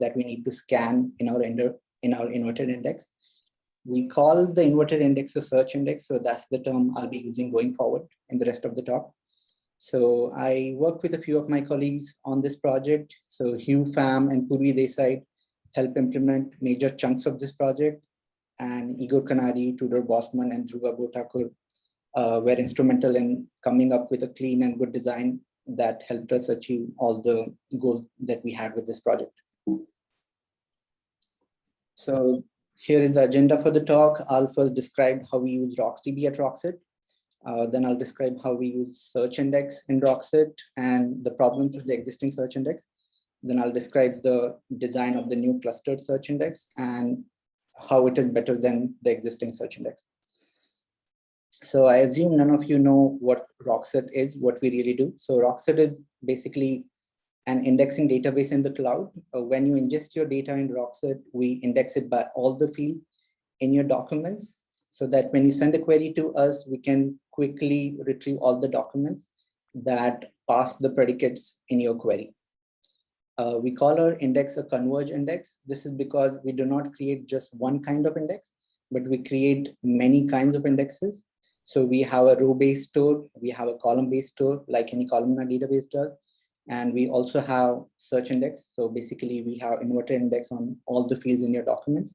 that we need to scan in our inverted index. We call the inverted index a search index, so that's the term I'll be using going forward in the rest of the talk. So I worked with a few of my colleagues on this project. So Hugh Pham and Purvi Desai helped implement major chunks of this project, and Igor Kanadi, Tudor Bosman, and Dhruva Botakur were instrumental in coming up with a clean and good design that helped us achieve all the goals that we had with this project. So here is the agenda for the talk. I'll first describe how we use RocksDB at Rockset. Then I'll describe how we use search index in Rockset and the problems with the existing search index. Then I'll describe the design of the new clustered search index and how it is better than the existing search index. So I assume none of you know what Rockset is, what we really do. So Rockset is basically an indexing database in the cloud. When you ingest your data in Rockset, we index it by all the fields in your documents, so that when you send a query to us, we can quickly retrieve all the documents that pass the predicates in your query. We call our index a converge index. This is because we do not create just one kind of index, but we create many kinds of indexes. So we have a row-based store, we have a column-based store, like any columnar database does. And we also have search index. So basically we have inverted index on all the fields in your documents.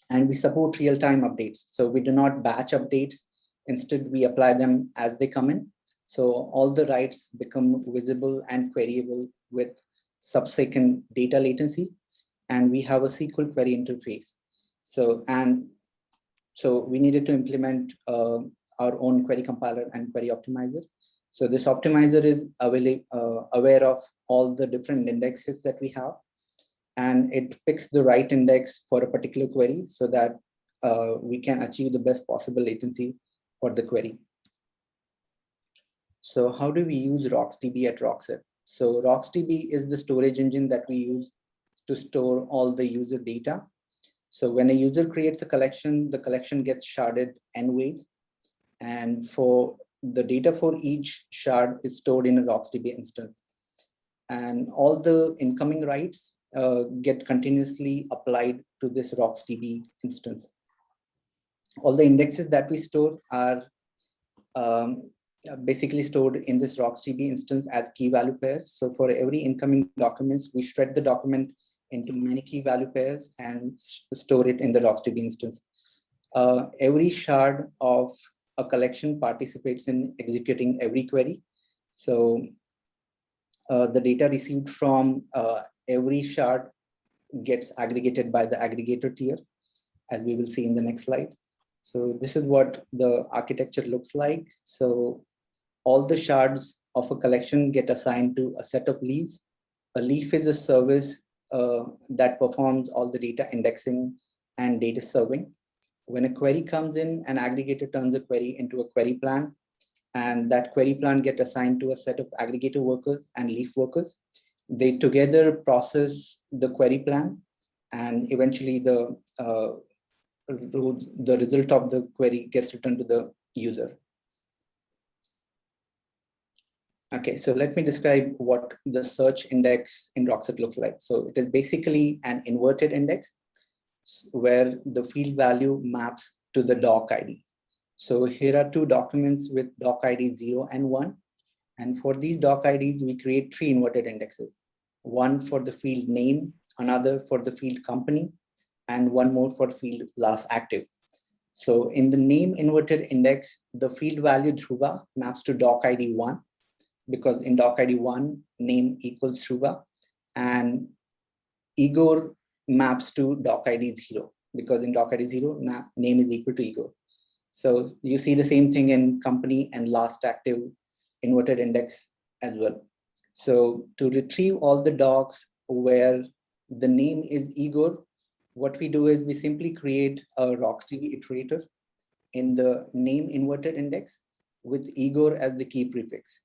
And we support real-time updates. So we do not batch updates. Instead, we apply them as they come in. So all the writes become visible and queryable with sub-second data latency. And we have a SQL query interface. So we needed to implement our own query compiler and query optimizer. So this optimizer is aware of all the different indexes that we have, and it picks the right index for a particular query so that we can achieve the best possible latency for the query. So how do we use RocksDB at Rockset? So RocksDB is the storage engine that we use to store all the user data. So when a user creates a collection, the collection gets sharded n ways. And for the data for each shard is stored in a RocksDB instance. And all the incoming writes get continuously applied to this RocksDB instance. All the indexes that we store are basically stored in this RocksDB instance as key value pairs. So for every incoming documents, we shred the document into many key value pairs and store it in the RocksDB instance. Every shard of a collection participates in executing every query. So the data received from every shard gets aggregated by the aggregator tier, as we will see in the next slide. So this is what the architecture looks like. So all the shards of a collection get assigned to a set of leaves. A leaf is a service that performs all the data indexing and data serving. When a query comes in, an aggregator turns a query into a query plan, and that query plan gets assigned to a set of aggregator workers and leaf workers. They together process the query plan, and eventually the result of the query gets returned to the user. Okay, so let me describe what the search index in Rockset looks like. So it is basically an inverted index where the field value maps to the doc ID. So here are two documents with doc ID 0 and 1. And for these doc IDs, we create three inverted indexes. One for the field name, another for the field company, and one more for field last active. So in the name inverted index, the field value Dhruva maps to doc ID 1, because in doc ID 1, name equals Dhruva, and Igor maps to doc ID 0, because in doc ID 0, name is equal to Igor. So you see the same thing in company and last active inverted index as well. So to retrieve all the docs where the name is Igor, what we do is we simply create a RocksDB iterator in the name inverted index with Igor as the key prefix.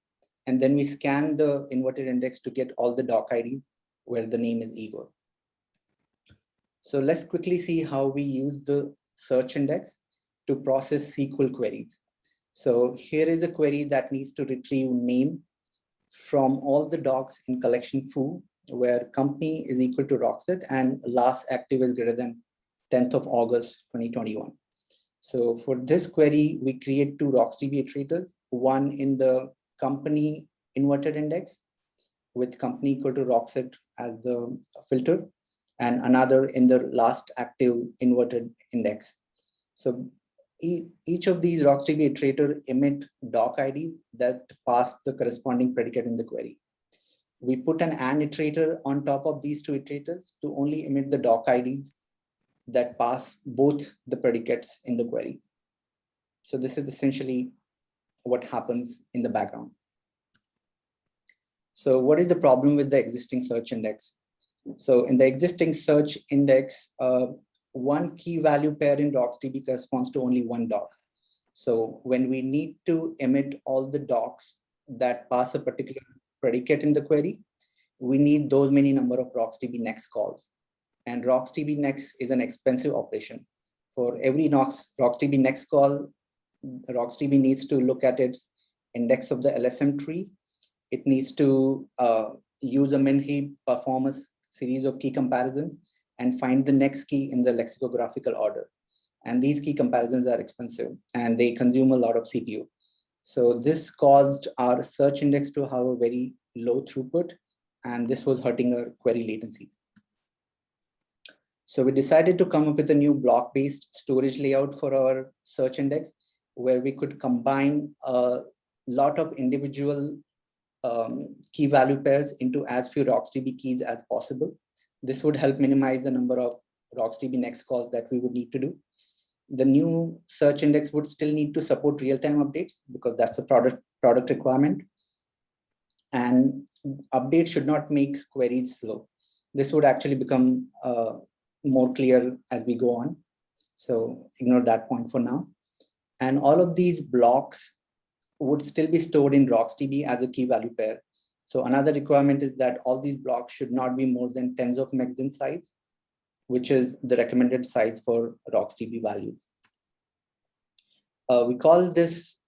And then we scan the inverted index to get all the doc IDs where the name is Igor. So let's quickly see how we use the search index to process SQL queries. So here is a query that needs to retrieve name from all the docs in collection foo where company is equal to Rockset and last active is greater than 10th of August 2021. So for this query, we create two RocksDB iterators, one in the company inverted index with company equal to Rockset as the filter, and another in the last active inverted index. So each of these RocksDB iterator emit doc IDs that pass the corresponding predicate in the query. We put an AND iterator on top of these two iterators to only emit the doc IDs that pass both the predicates in the query. So this is essentially what happens in the background. So what is the problem with the existing search index? So in the existing search index, one key value pair in RocksDB corresponds to only one doc. So when we need to emit all the docs that pass a particular predicate in the query, we need those many number of RocksDB next calls. And RocksDB next is an expensive operation. For every RocksDB next call, RocksDB needs to look at its index of the LSM tree. It needs to use a min-heap, perform a series of key comparisons, and find the next key in the lexicographical order. And these key comparisons are expensive and they consume a lot of CPU. So this caused our search index to have a very low throughput, and this was hurting our query latencies. So we decided to come up with a new block-based storage layout for our search index, where we could combine a lot of individual key value pairs into as few RocksDB keys as possible. This would help minimize the number of RocksDB next calls that we would need to do. The new search index would still need to support real-time updates because that's a product requirement. And updates should not make queries slow. This would actually become more clear as we go on. So ignore that point for now. And all of these blocks would still be stored in RocksDB as a key value pair. So another requirement is that all these blocks should not be more than tens of megs in size, which is the recommended size for RocksDB values. We call this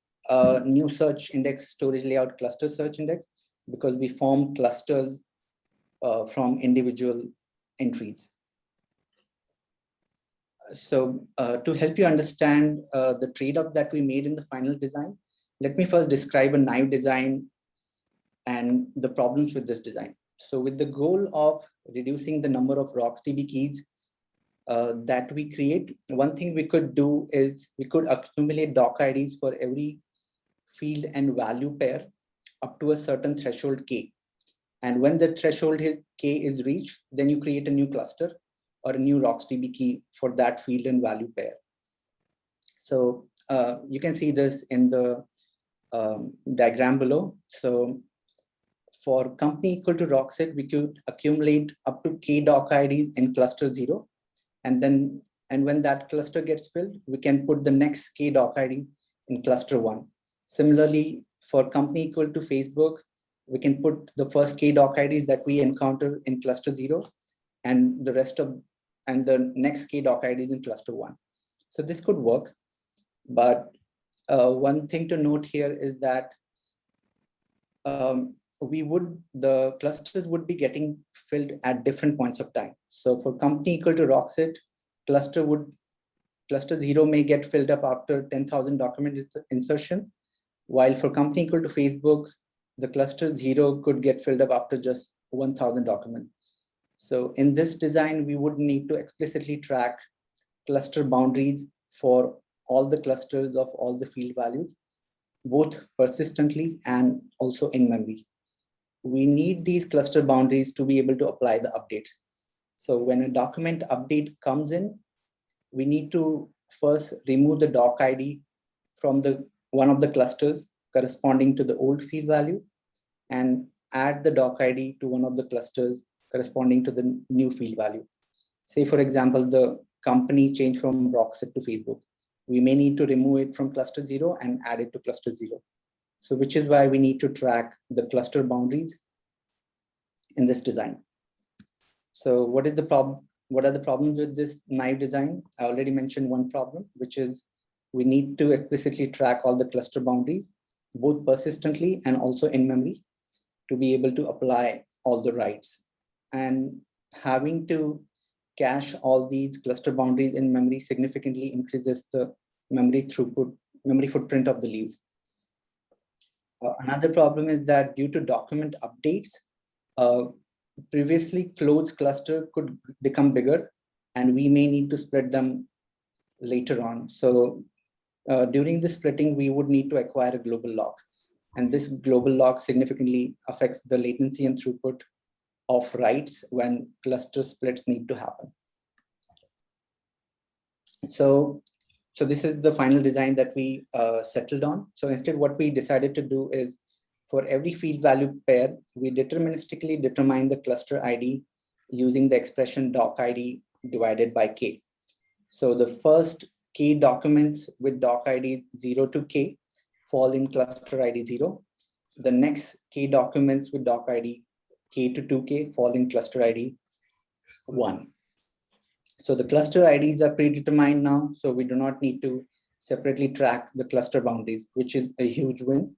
new search index storage layout cluster search index because we form clusters from individual entries. So to help you understand the trade-off that we made in the final design, let me first describe a naive design and the problems with this design. So with the goal of reducing the number of RocksDB keys that we create, one thing we could do is we could accumulate doc IDs for every field and value pair up to a certain threshold K. And when the threshold K is reached, then you create a new cluster or a new RocksDB key for that field and value pair. So you can see this in the diagram below. So for company equal to Rockset, we could accumulate up to K doc IDs in cluster 0. And when that cluster gets filled, we can put the next K doc ID in cluster 1. Similarly, for company equal to Facebook, we can put the first K doc IDs that we encounter in cluster 0 and the next K doc IDs in cluster 1. So this could work, but one thing to note here is that the clusters would be getting filled at different points of time. So for company equal to Rockset, cluster 0 may get filled up after 10,000 document insertion, while for company equal to Facebook, the cluster 0 could get filled up after just 1,000 document. So in this design, we would need to explicitly track cluster boundaries for all the clusters of all the field values, both persistently and also in memory. We need these cluster boundaries to be able to apply the updates. So when a document update comes in, we need to first remove the doc ID from one of the clusters corresponding to the old field value and add the doc ID to one of the clusters corresponding to the new field value. Say, for example, the company changed from Rockset to Facebook. We may need to remove it from cluster 0 and add it to cluster 0. So which is why we need to track the cluster boundaries in this design. So what are the problems with this naive design? I already mentioned one problem, which is we need to explicitly track all the cluster boundaries, both persistently and also in memory, to be able to apply all the writes. and having to cache all these cluster boundaries in memory significantly increases the memory throughput, memory footprint of the leaves. Another problem is that due to document updates, previously closed cluster could become bigger, and we may need to split them later on. So during the splitting, we would need to acquire a global lock. And this global lock significantly affects the latency and throughput of writes when cluster splits need to happen. So this is the final design that we settled on. So instead, what we decided to do is for every field value pair, we deterministically determine the cluster ID using the expression doc ID divided by K. So the first K documents with doc ID 0 to K fall in cluster ID 0. The next K documents with doc ID K to 2K fall in cluster ID 1. So the cluster IDs are predetermined now, so we do not need to separately track the cluster boundaries, which is a huge win.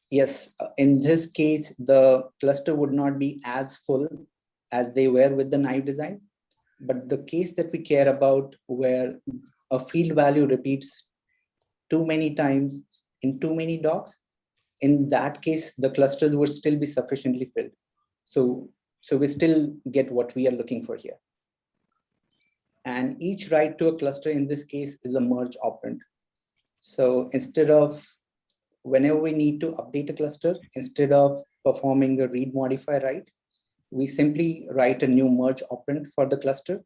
Yes, in this case, the cluster would not be as full as they were with the naive design, but the case that we care about where a field value repeats too many times in too many docs, in that case, the clusters would still be sufficiently filled. So we still get what we are looking for here. And each write to a cluster in this case is a merge operand. So instead of, whenever we need to update a cluster, instead of performing a read modify write, we simply write a new merge operand for the cluster,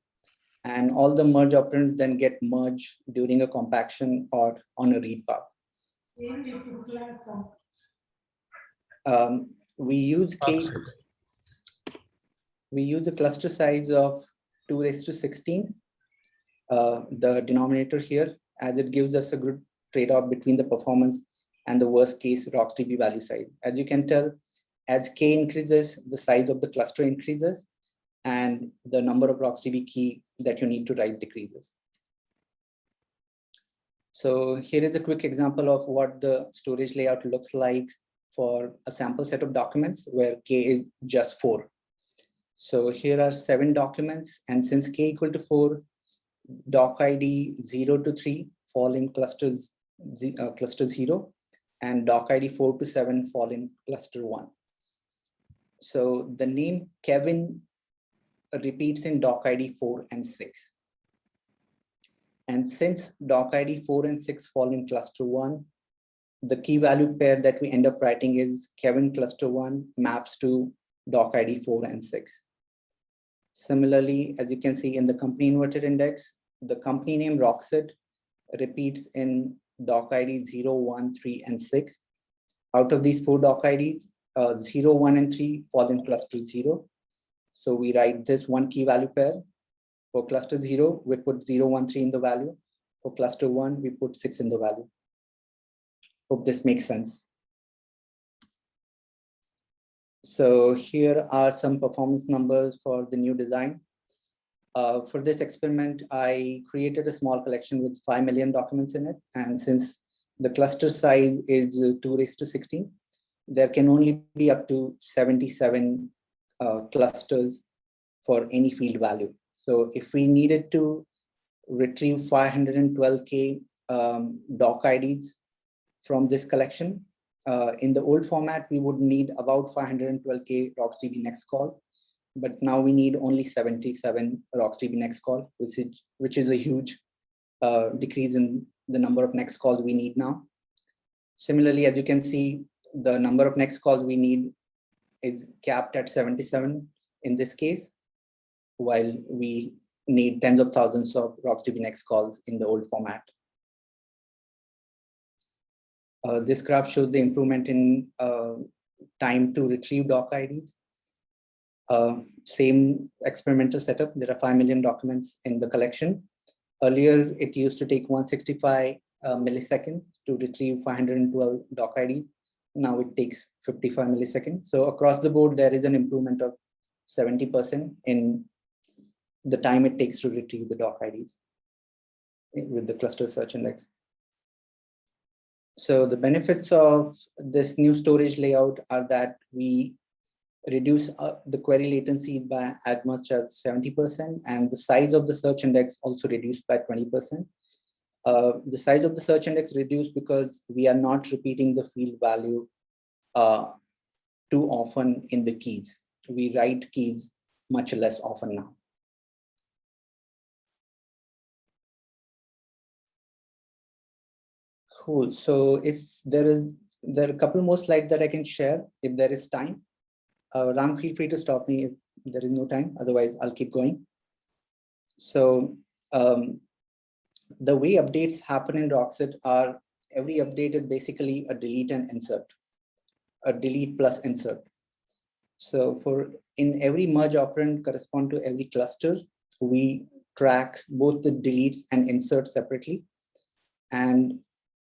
and all the merge operands then get merged during a compaction or on a read path. We use the cluster size of 2⁻16, the denominator here, as it gives us a good trade-off between the performance and the worst case RocksDB value size. As you can tell, as K increases, the size of the cluster increases, and the number of RocksDB key that you need to write decreases. So here is a quick example of what the storage layout looks like for a sample set of documents where K is just 4. So here are 7 documents, and since K equal to 4, doc ID 0 to 3 fall in cluster 0, and doc ID 4 to 7 fall in cluster 1. So the name Kevin repeats in doc ID 4 and 6. And since doc ID 4 and 6 fall in cluster 1, the key value pair that we end up writing is Kevin cluster 1 maps to doc ID 4 and 6. Similarly, as you can see in the company inverted index, the company name Rockset repeats in doc ID 0, 1, 3, and 6. Out of these 4 doc IDs, 0, 1, and 3 fall in cluster 0. So we write this one key value pair. For cluster 0, we put 0, 1, 3 in the value. For cluster 1, we put 6 in the value. Hope this makes sense. So here are some performance numbers for the new design. For this experiment, I created a small collection with 5 million documents in it. And since the cluster size is 2⁻16, there can only be up to 77 clusters for any field value. So if we needed to retrieve 512K doc IDs from this collection, in the old format, we would need about 512K RocksDB next call, but now we need only 77 RocksDB next call, which is a huge decrease in the number of next calls we need now. Similarly, as you can see, the number of next calls we need is capped at 77 in this case, while we need tens of thousands of RocksDB next calls in the old format. This graph shows the improvement in time to retrieve doc IDs. Same experimental setup. There are 5 million documents in the collection. Earlier, it used to take 165 milliseconds to retrieve 512 doc IDs. Now it takes 55 milliseconds. So across the board, there is an improvement of 70% in the time it takes to retrieve the doc IDs with the cluster search index. So the benefits of this new storage layout are that we reduce the query latency by as much as 70%, and the size of the search index also reduced by 20%. The size of the search index reduced because we are not repeating the field value too often in the keys. We write keys much less often now. Cool. So if there are a couple more slides that I can share if there is time. Ram, feel free to stop me if there is no time. Otherwise, I'll keep going. So the way updates happen in Rockset are every update is basically a delete and insert, a delete plus insert. So in every merge operand correspond to every cluster, we track both the deletes and inserts separately. And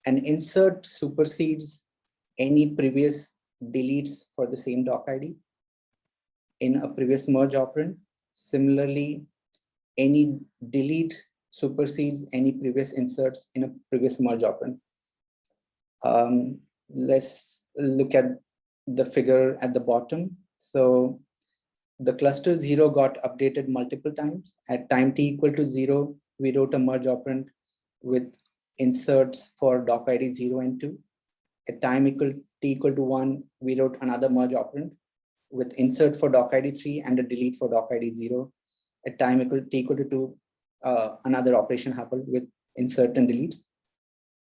an insert supersedes any previous deletes for the same doc ID in a previous merge operand. Similarly, any delete supersedes any previous inserts in a previous merge operand. Let's look at the figure at the bottom. So the cluster 0 got updated multiple times. At time t equal to 0, we wrote a merge operand with inserts for doc ID 0 and 2. At time t equal to 1, we wrote another merge operand with insert for doc ID 3 and a delete for doc ID 0. At time t equal to 2, another operation happened with insert and delete.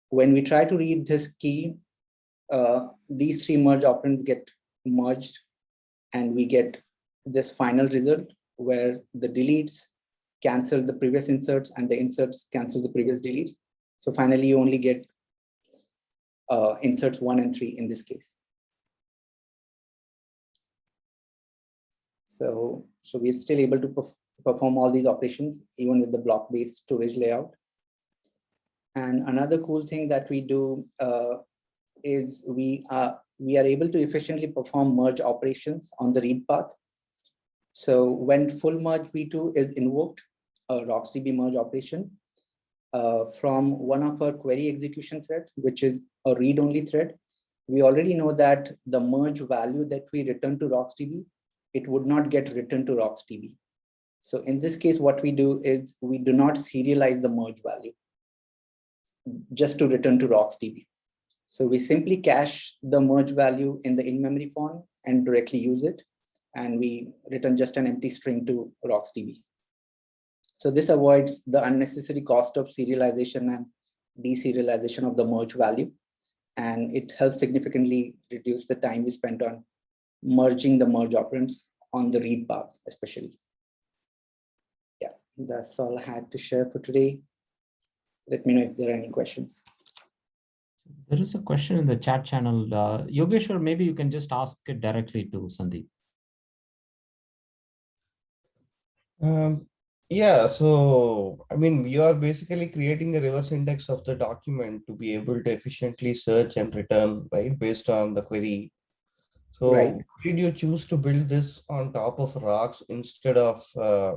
When we try to read this key, these three merge operands get merged and we get this final result where the deletes cancel the previous inserts and the inserts cancel the previous deletes. So finally, you only get inserts 1 and 3 in this case. So we're still able to perform all these operations even with the block-based storage layout. And another cool thing that we do is we are able to efficiently perform merge operations on the read path. So when full merge v2 is invoked, a RocksDB merge operation, from one of our query execution threads, which is a read-only thread, we already know that the merge value that we return to RocksDB, it would not get returned to RocksDB. So in this case, what we do is we do not serialize the merge value just to return to RocksDB. So we simply cache the merge value in the in-memory form and directly use it. And we return just an empty string to RocksDB. So this avoids the unnecessary cost of serialization and deserialization of the merge value. And it helps significantly reduce the time we spent on merging the merge operands on the read path, especially. Yeah, that's all I had to share for today. Let me know if there are any questions. There is a question in the chat channel. Yogeshwar, maybe you can just ask it directly to Sandeep. Yeah, so I mean, we are basically creating a reverse index of the document to be able to efficiently search and return, right, based on the query. So right. did you choose to build this on top of Rocks instead of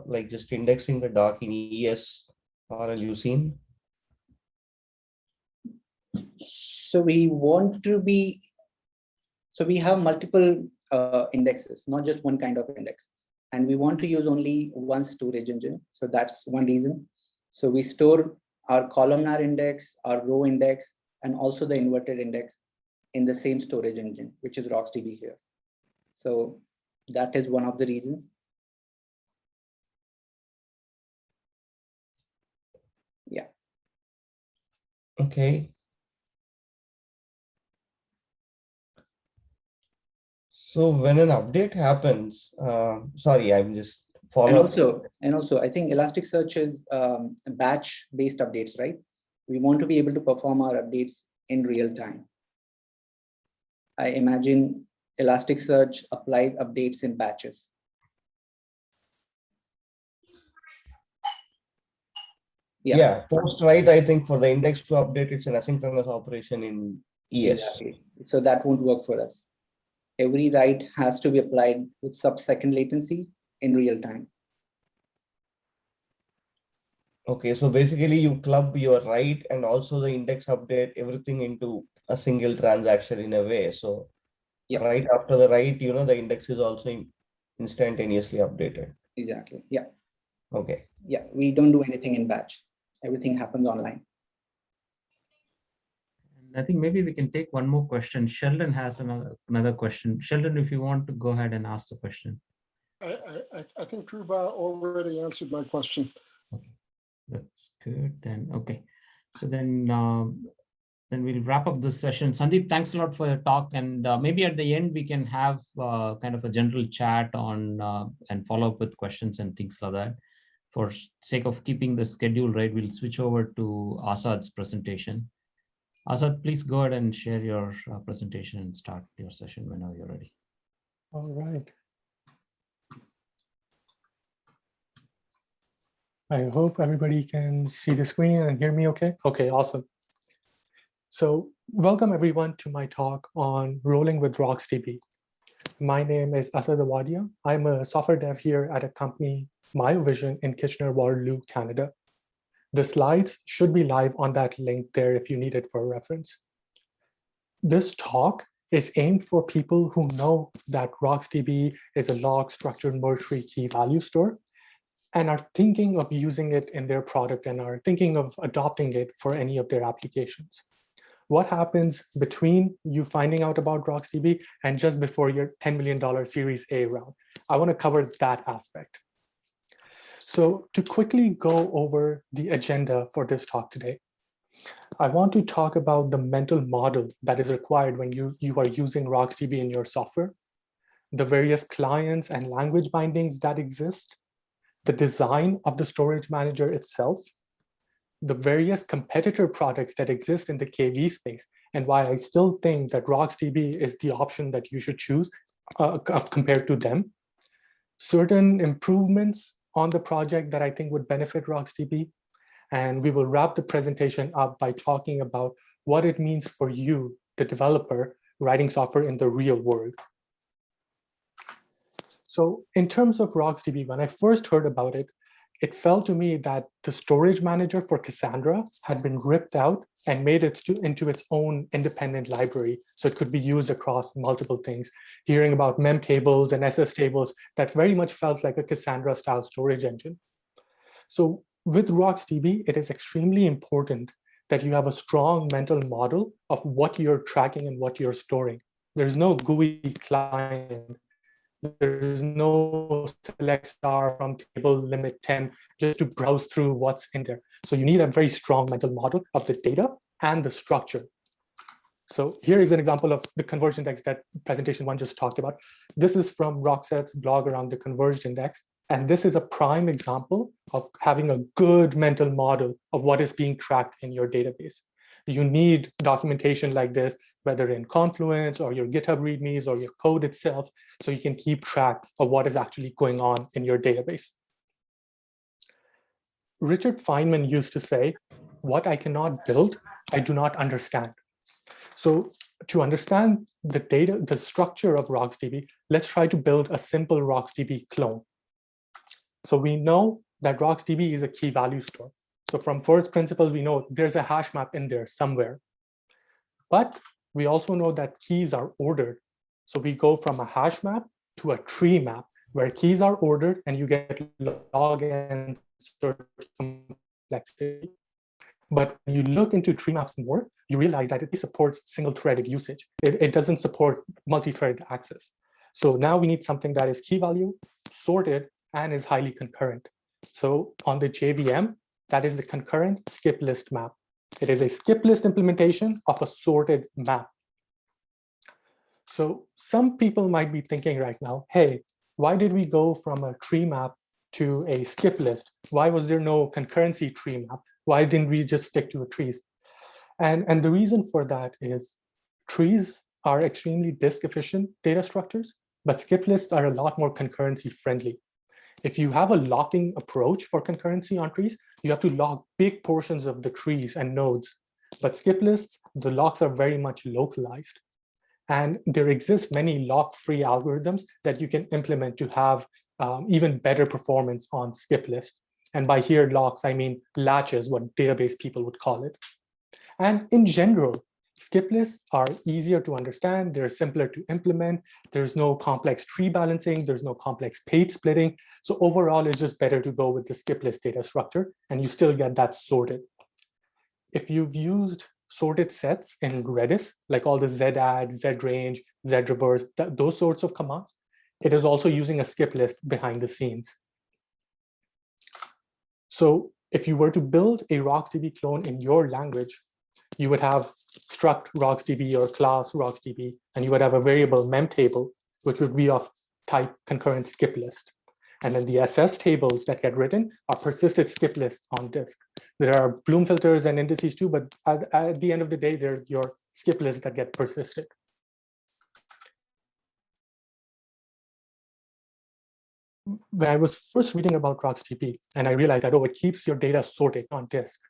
like just indexing the doc in ES or Lucene? So we want to be, so we have multiple indexes, not just one kind of index. And we want to use only one storage engine. So that's one reason. So we store our columnar index, our row index, and also the inverted index in the same storage engine, which is RocksDB here. So that is one of the reasons. Yeah. Okay. So when an update happens, sorry, I'm just following. And also, I think Elasticsearch is batch-based updates, right? We want to be able to perform our updates in real time. I imagine Elasticsearch applies updates in batches. Yeah, post write, I think for the index to update, it's an asynchronous operation in ES. Exactly. So that won't work for us. Every write has to be applied with sub-second latency in real time. Okay, so basically you club your write and also the index update, everything into a single transaction in a way. So Yeah. Right after the write, the index is also instantaneously updated. Exactly. Yeah. Okay. Yeah. We don't do anything in batch. Everything happens online. I think maybe we can take one more question. Sheldon has another question. Sheldon, if you want to go ahead and ask the question. I think Dhruva already answered my question. Okay, that's good then. Okay, so then we'll wrap up this session. Sandeep, thanks a lot for your talk, and maybe at the end we can have kind of a general chat on and follow up with questions and things like that. For sake of keeping the schedule right, we'll switch over to Asad's presentation. Asad, please go ahead and share your presentation and start your session whenever you're ready. All right. I hope everybody can see the screen and hear me okay. Okay, awesome. So welcome everyone to my talk on rolling with RocksDB. My name is Asad Awadia. I'm a software dev here at a company, Miovision, in Kitchener-Waterloo, Canada. The slides should be live on that link there if you need it for reference. This talk is aimed for people who know that RocksDB is a log structured merge tree key value store and are thinking of using it in their product and are thinking of adopting it for any of their applications. What happens between you finding out about RocksDB and just before your $10 million Series A round? I want to cover that aspect. So to quickly go over the agenda for this talk today, I want to talk about the mental model that is required when you are using RocksDB in your software, the various clients and language bindings that exist, the design of the storage manager itself, the various competitor products that exist in the KV space, and why I still think that RocksDB is the option that you should choose compared to them, certain improvements on the project that I think would benefit RocksDB, and we will wrap the presentation up by talking about what it means for you, the developer, writing software in the real world. So in terms of RocksDB, when I first heard about it, it felt to me that the storage manager for Cassandra had been ripped out and made it into its own independent library, so it could be used across multiple things. Hearing about mem tables and SS tables, that very much felt like a Cassandra style storage engine. So with RocksDB, it is extremely important that you have a strong mental model of what you're tracking and what you're storing. There's no GUI client. There's no select star from table limit 10 just to browse through what's in there. So you need a very strong mental model of the data and the structure. So here is an example of the converged index that presentation one just talked about. This is from Rockset's blog around the converged index. And this is a prime example of having a good mental model of what is being tracked in your database. You need documentation like this, whether in Confluence or your GitHub READMEs or your code itself, so you can keep track of what is actually going on in your database. Richard Feynman used to say, "What I cannot build, I do not understand." So to understand the data, the structure of RocksDB, let's try to build a simple RocksDB clone. So we know that RocksDB is a key value store. So from first principles, we know there's a hash map in there somewhere. But we also know that keys are ordered. So we go from a hash map to a tree map where keys are ordered and you get log and search complexity. But when you look into tree maps more, you realize that it supports single-threaded usage. It doesn't support multi-threaded access. So now we need something that is key value, sorted, and is highly concurrent. So on the JVM, that is the concurrent skip list map. It is a skip list implementation of a sorted map. So some people might be thinking right now, hey, why did we go from a tree map to a skip list? Why was there no concurrency tree map? Why didn't we just stick to a trees? And the reason for that is trees are extremely disk efficient data structures, but skip lists are a lot more concurrency friendly. If you have a locking approach for concurrency on trees, you have to lock big portions of the trees and nodes. But skip lists, the locks are very much localized. And there exist many lock-free algorithms that you can implement to have even better performance on skip lists. And by here, locks, I mean latches, what database people would call it. And in general, Skip lists are easier to understand. They're simpler to implement. There's no complex tree balancing. There's no complex page splitting. So overall, it's just better to go with the skip list data structure, and you still get that sorted. If you've used sorted sets in Redis, like all the zadd, zrange, zreverse, those sorts of commands, it is also using a skip list behind the scenes. So if you were to build a RocksDB clone in your language, you would have struct RocksDB or class RocksDB, and you would have a variable mem table, which would be of type concurrent skip list. And then the SS tables that get written are persisted skip lists on disk. There are Bloom filters and indices too, but at the end of the day, they're your skip lists that get persisted. When I was first reading about RocksDB, and I realized that, oh, it keeps your data sorted on disk.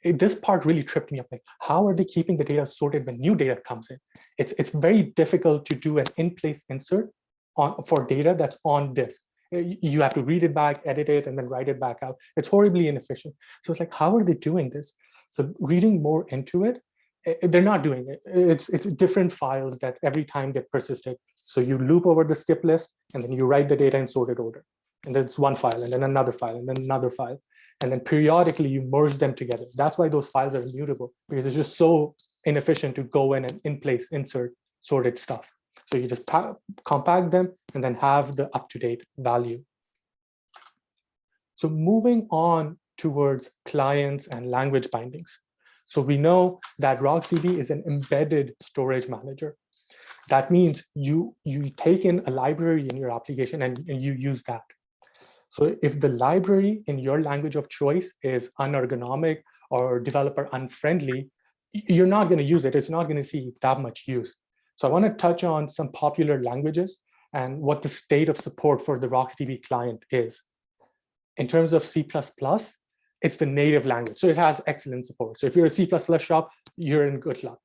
This part really tripped me up. Like, how are they keeping the data sorted when new data comes in? It's very difficult to do an in-place insert for data that's on disk. You have to read it back, edit it, and then write it back out. It's horribly inefficient. So it's like, how are they doing this? So reading more into it, they're not doing it. It's different files that every time get persisted. So you loop over the skip list, and then you write the data in sorted order. And then it's one file, and then another file, and then another file. And then periodically you merge them together. That's why those files are immutable, because it's just so inefficient to go in and in-place insert sorted stuff. So you just compact them and then have the up-to-date value. So moving on towards clients and language bindings. So we know that RocksDB is an embedded storage manager. That means you take in a library in your application and you use that. So if the library in your language of choice is unergonomic or developer unfriendly, you're not going to use it. It's not going to see that much use. So I want to touch on some popular languages and what the state of support for the RocksDB client is. In terms of C++, it's the native language. So it has excellent support. So if you're a C++ shop, you're in good luck.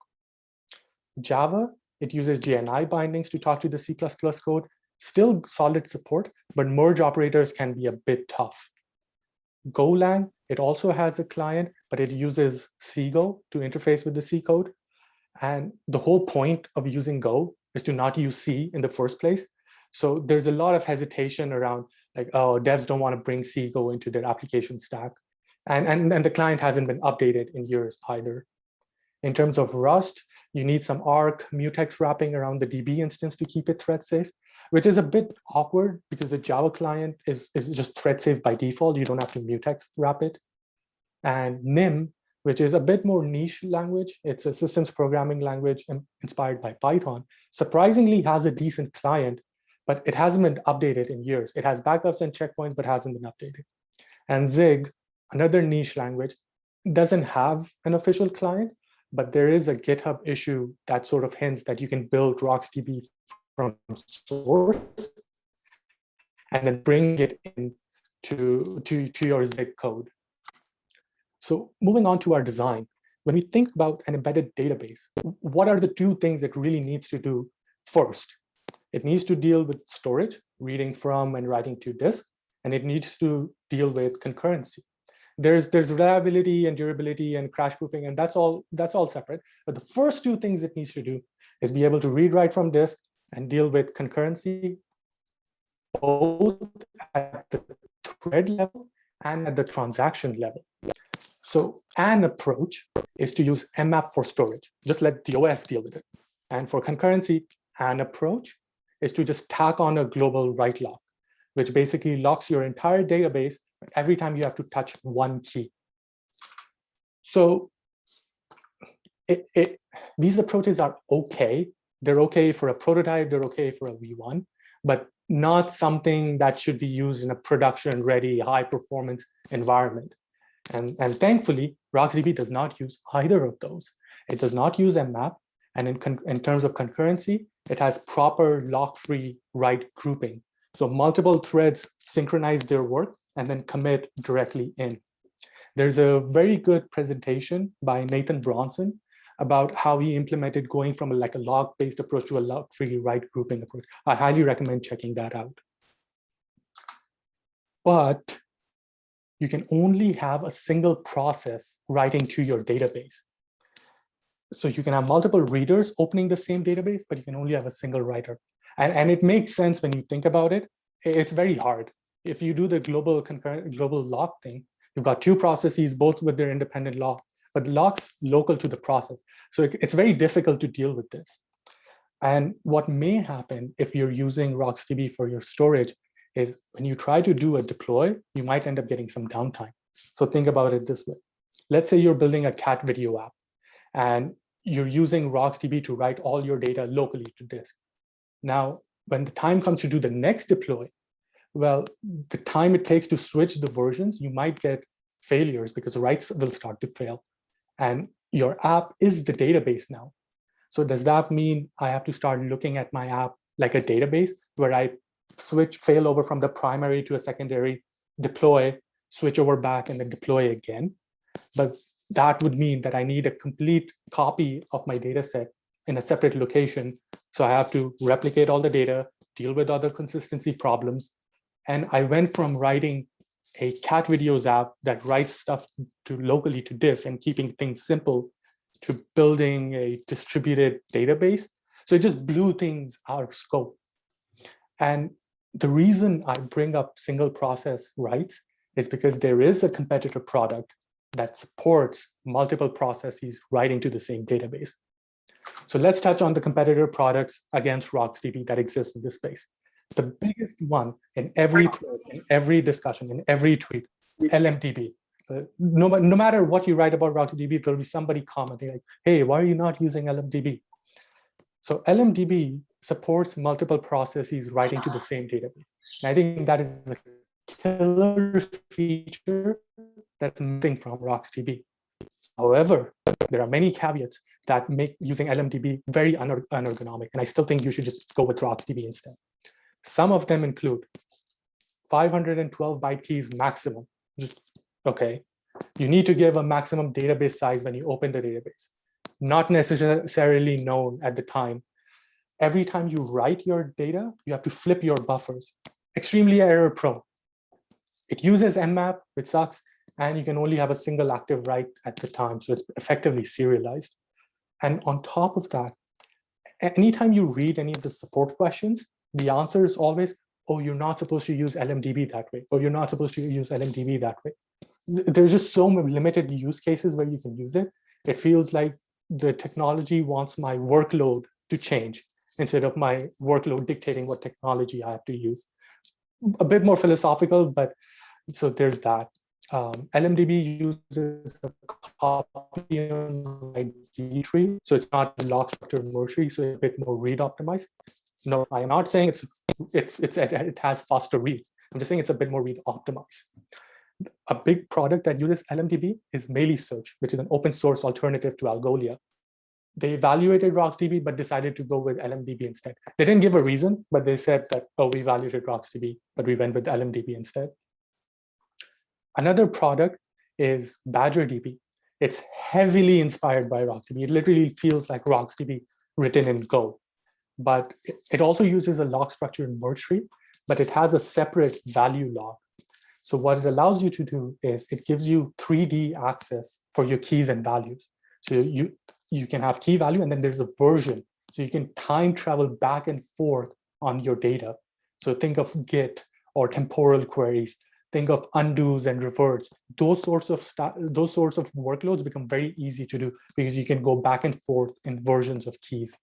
Java, it uses JNI bindings to talk to the C++ code. Still solid support, but merge operators can be a bit tough. Golang, it also has a client, but it uses CGO to interface with the C code. And the whole point of using Go is to not use C in the first place. So there's a lot of hesitation around like, oh, devs don't want to bring CGO into their application stack. And the client hasn't been updated in years either. In terms of Rust, you need some Arc mutex wrapping around the DB instance to keep it thread safe, which is a bit awkward because the Java client is just thread safe by default. You don't have to mutex wrap it. And NIM, which is a bit more niche language. It's a systems programming language inspired by Python. Surprisingly has a decent client, but it hasn't been updated in years. It has backups and checkpoints, but hasn't been updated. And Zig, another niche language, doesn't have an official client, but there is a GitHub issue that sort of hints that you can build RocksDB from source and then bring it into your Zig code. So moving on to our design, when we think about an embedded database, what are the two things it really needs to do first? It needs to deal with storage, reading from and writing to disk, and it needs to deal with concurrency. There's reliability and durability and crash proofing, and that's all separate. But the first two things it needs to do is be able to read write from disk and deal with concurrency, both at the thread level and at the transaction level. So an approach is to use mmap for storage. Just let the OS deal with it. And for concurrency, an approach is to just tack on a global write lock, which basically locks your entire database every time you have to touch one key. So these approaches are okay. They're okay for a prototype, they're okay for a V1, but not something that should be used in a production-ready, high-performance environment. And thankfully, RocksDB does not use either of those. It does not use mmap, and in terms of concurrency, it has proper lock-free write grouping. So multiple threads synchronize their work and then commit directly in. There's a very good presentation by Nathan Bronson about how he implemented going from a log-based approach to a log-free write grouping approach. I highly recommend checking that out. But you can only have a single process writing to your database. so you can have multiple readers opening the same database, but you can only have a single writer. And it makes sense when you think about it. It's very hard. If you do the global concurrent global lock thing, you've got two processes, both with their independent lock, but the lock's local to the process. So it's very difficult to deal with this. And what may happen if you're using RocksDB for your storage is when you try to do a deploy, you might end up getting some downtime. So think about it this way. Let's say you're building a cat video app and you're using RocksDB to write all your data locally to disk. Now, when the time comes to do the next deploy, well, the time it takes to switch the versions, you might get failures because writes will start to fail. And your app is the database now. So does that mean I have to start looking at my app like a database where I fail over from the primary to a secondary, deploy, switch over back, and then deploy again? But that would mean that I need a complete copy of my data set in a separate location. So I have to replicate all the data, deal with other consistency problems. And I went from writing a cat videos app that writes stuff to locally to disk and keeping things simple to building a distributed database. So it just blew things out of scope. And the reason I bring up single process writes is because there is a competitor product that supports multiple processes writing to the same database. So let's touch on the competitor products against RocksDB that exist in this space. The biggest one in every thread, in every discussion, in every tweet, LMDB. No matter what you write about RocksDB, there'll be somebody commenting like, hey, why are you not using LMDB? So LMDB supports multiple processes writing to the same database. And I think that is a killer feature that's missing from RocksDB. However, there are many caveats that make using LMDB very unergonomic, and I still think you should just go with RocksDB instead. Some of them include 512 byte keys maximum. Just, okay, you need to give a maximum database size when you open the database. Not necessarily known at the time. Every time you write your data, you have to flip your buffers. Extremely error prone. It uses Nmap, which sucks, and you can only have a single active write at the time, so it's effectively serialized. And on top of that, anytime you read any of the support questions, the answer is always, oh, you're not supposed to use LMDB that way, or you're not supposed to use LMDB that way. There's just so many limited use cases where you can use it. It feels like the technology wants my workload to change instead of my workload dictating what technology I have to use. A bit more philosophical, but so there's that. LMDB uses a copy on B tree, so it's not a lock structure mergery, so it's a bit more read optimized. No, I am not saying it has faster reads. I'm just saying it's a bit more read optimized. A big product that uses LMDB is Meilisearch, which is an open source alternative to Algolia. They evaluated RocksDB, but decided to go with LMDB instead. They didn't give a reason, but they said that, oh, we evaluated RocksDB, but we went with LMDB instead. Another product is BadgerDB. It's heavily inspired by RocksDB. It literally feels like RocksDB written in Go. But it also uses a lock structure in merge tree, but it has a separate value lock. So what it allows you to do is it gives you 3D access for your keys and values. So you can have key value, and then there's a version. So you can time travel back and forth on your data. So think of Git or temporal queries. Think of undos and reverts. Those sorts of workloads become very easy to do because you can go back and forth in versions of keys.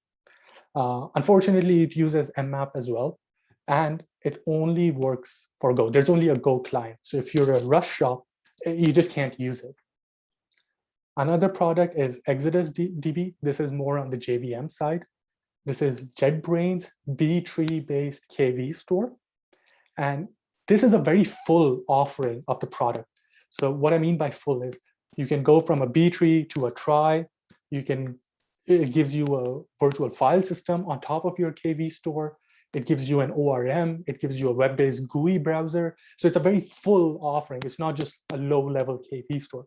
Unfortunately, it uses Nmap as well, and it only works for Go. There's only a Go client. So if you're a Rust shop, you just can't use it. Another product is ExodusDB. This is more on the JVM side. This is JetBrains B-tree-based KV store. And this is a very full offering of the product. So what I mean by full is you can go from a B tree to a trie. It gives you a virtual file system on top of your KV store. It gives you an ORM. It gives you a web-based GUI browser. So it's a very full offering. It's not just a low-level KV store.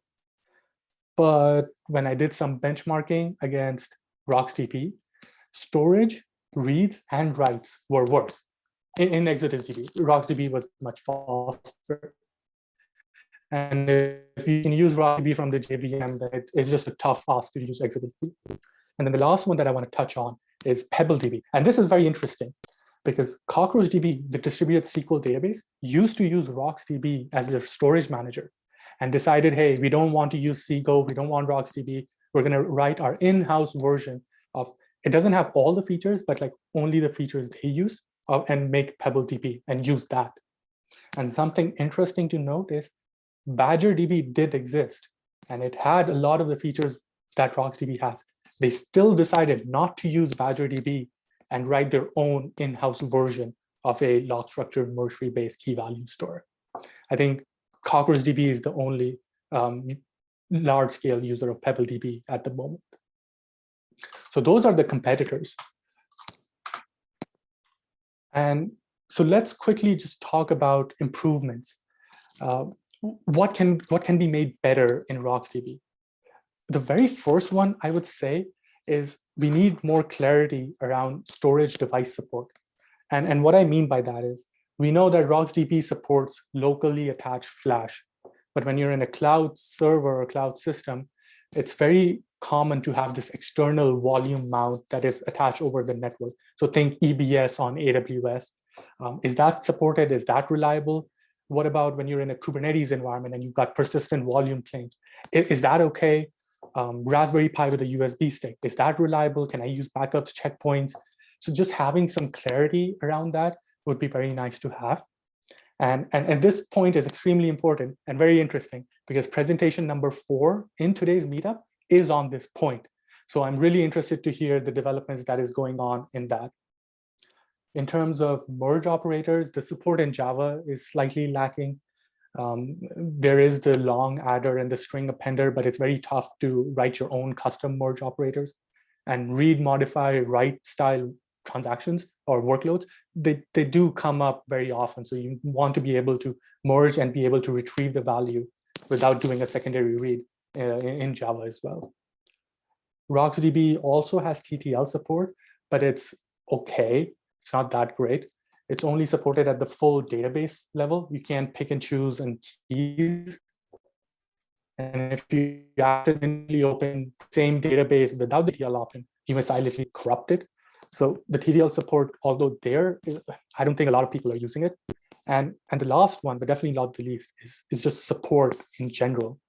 But when I did some benchmarking against RocksDB, storage, reads, and writes were worse in ExodusDB. RocksDB was much faster. And if you can use RockDB from the JVM, then it's just a tough ask to use Exhibit. And then the last one that I want to touch on is PebbleDB. And this is very interesting because CockroachDB, the distributed SQL database, used to use RocksDB as their storage manager and decided, hey, we don't want to use SQL, we don't want RocksDB. We're going to write our in-house version of, it doesn't have all the features, but like only the features they use and make PebbleDB and use that. And something interesting to note is BadgerDB did exist and it had a lot of the features that RocksDB has. They still decided not to use BadgerDB and write their own in-house version of a log structured merge tree based key value store. I think CockroachDB is the only large scale user of PebbleDB at the moment. So those are the competitors. And so let's quickly just talk about improvements. What can be made better in RocksDB? The very first one I would say is we need more clarity around storage device support. And what I mean by that is we know that RocksDB supports locally attached flash, but when you're in a cloud server or cloud system, it's very common to have this external volume mount that is attached over the network. So think EBS on AWS. Is that supported? Is that reliable? What about when you're in a Kubernetes environment and you've got persistent volume claims? Is that okay? Raspberry Pi with a USB stick, is that reliable? Can I use backups, checkpoints? So just having some clarity around that would be very nice to have. And this point is extremely important and very interesting because presentation number 4 in today's meetup is on this point. So I'm really interested to hear the developments that is going on in that. In terms of merge operators, the support in Java is slightly lacking. There is the long adder and the string appender, but it's very tough to write your own custom merge operators. And read, modify, write style transactions or workloads, they do come up very often. So you want to be able to merge and be able to retrieve the value without doing a secondary read in Java as well. RocksDB also has TTL support, but it's okay. It's not that great. It's only supported at the full database level. You can't pick and choose and keys. And if you accidentally open the same database without the TTL option, you may silently corrupt it. So the TTL support, although there, I don't think a lot of people are using it. And the last one, but definitely not the least, is just support in general.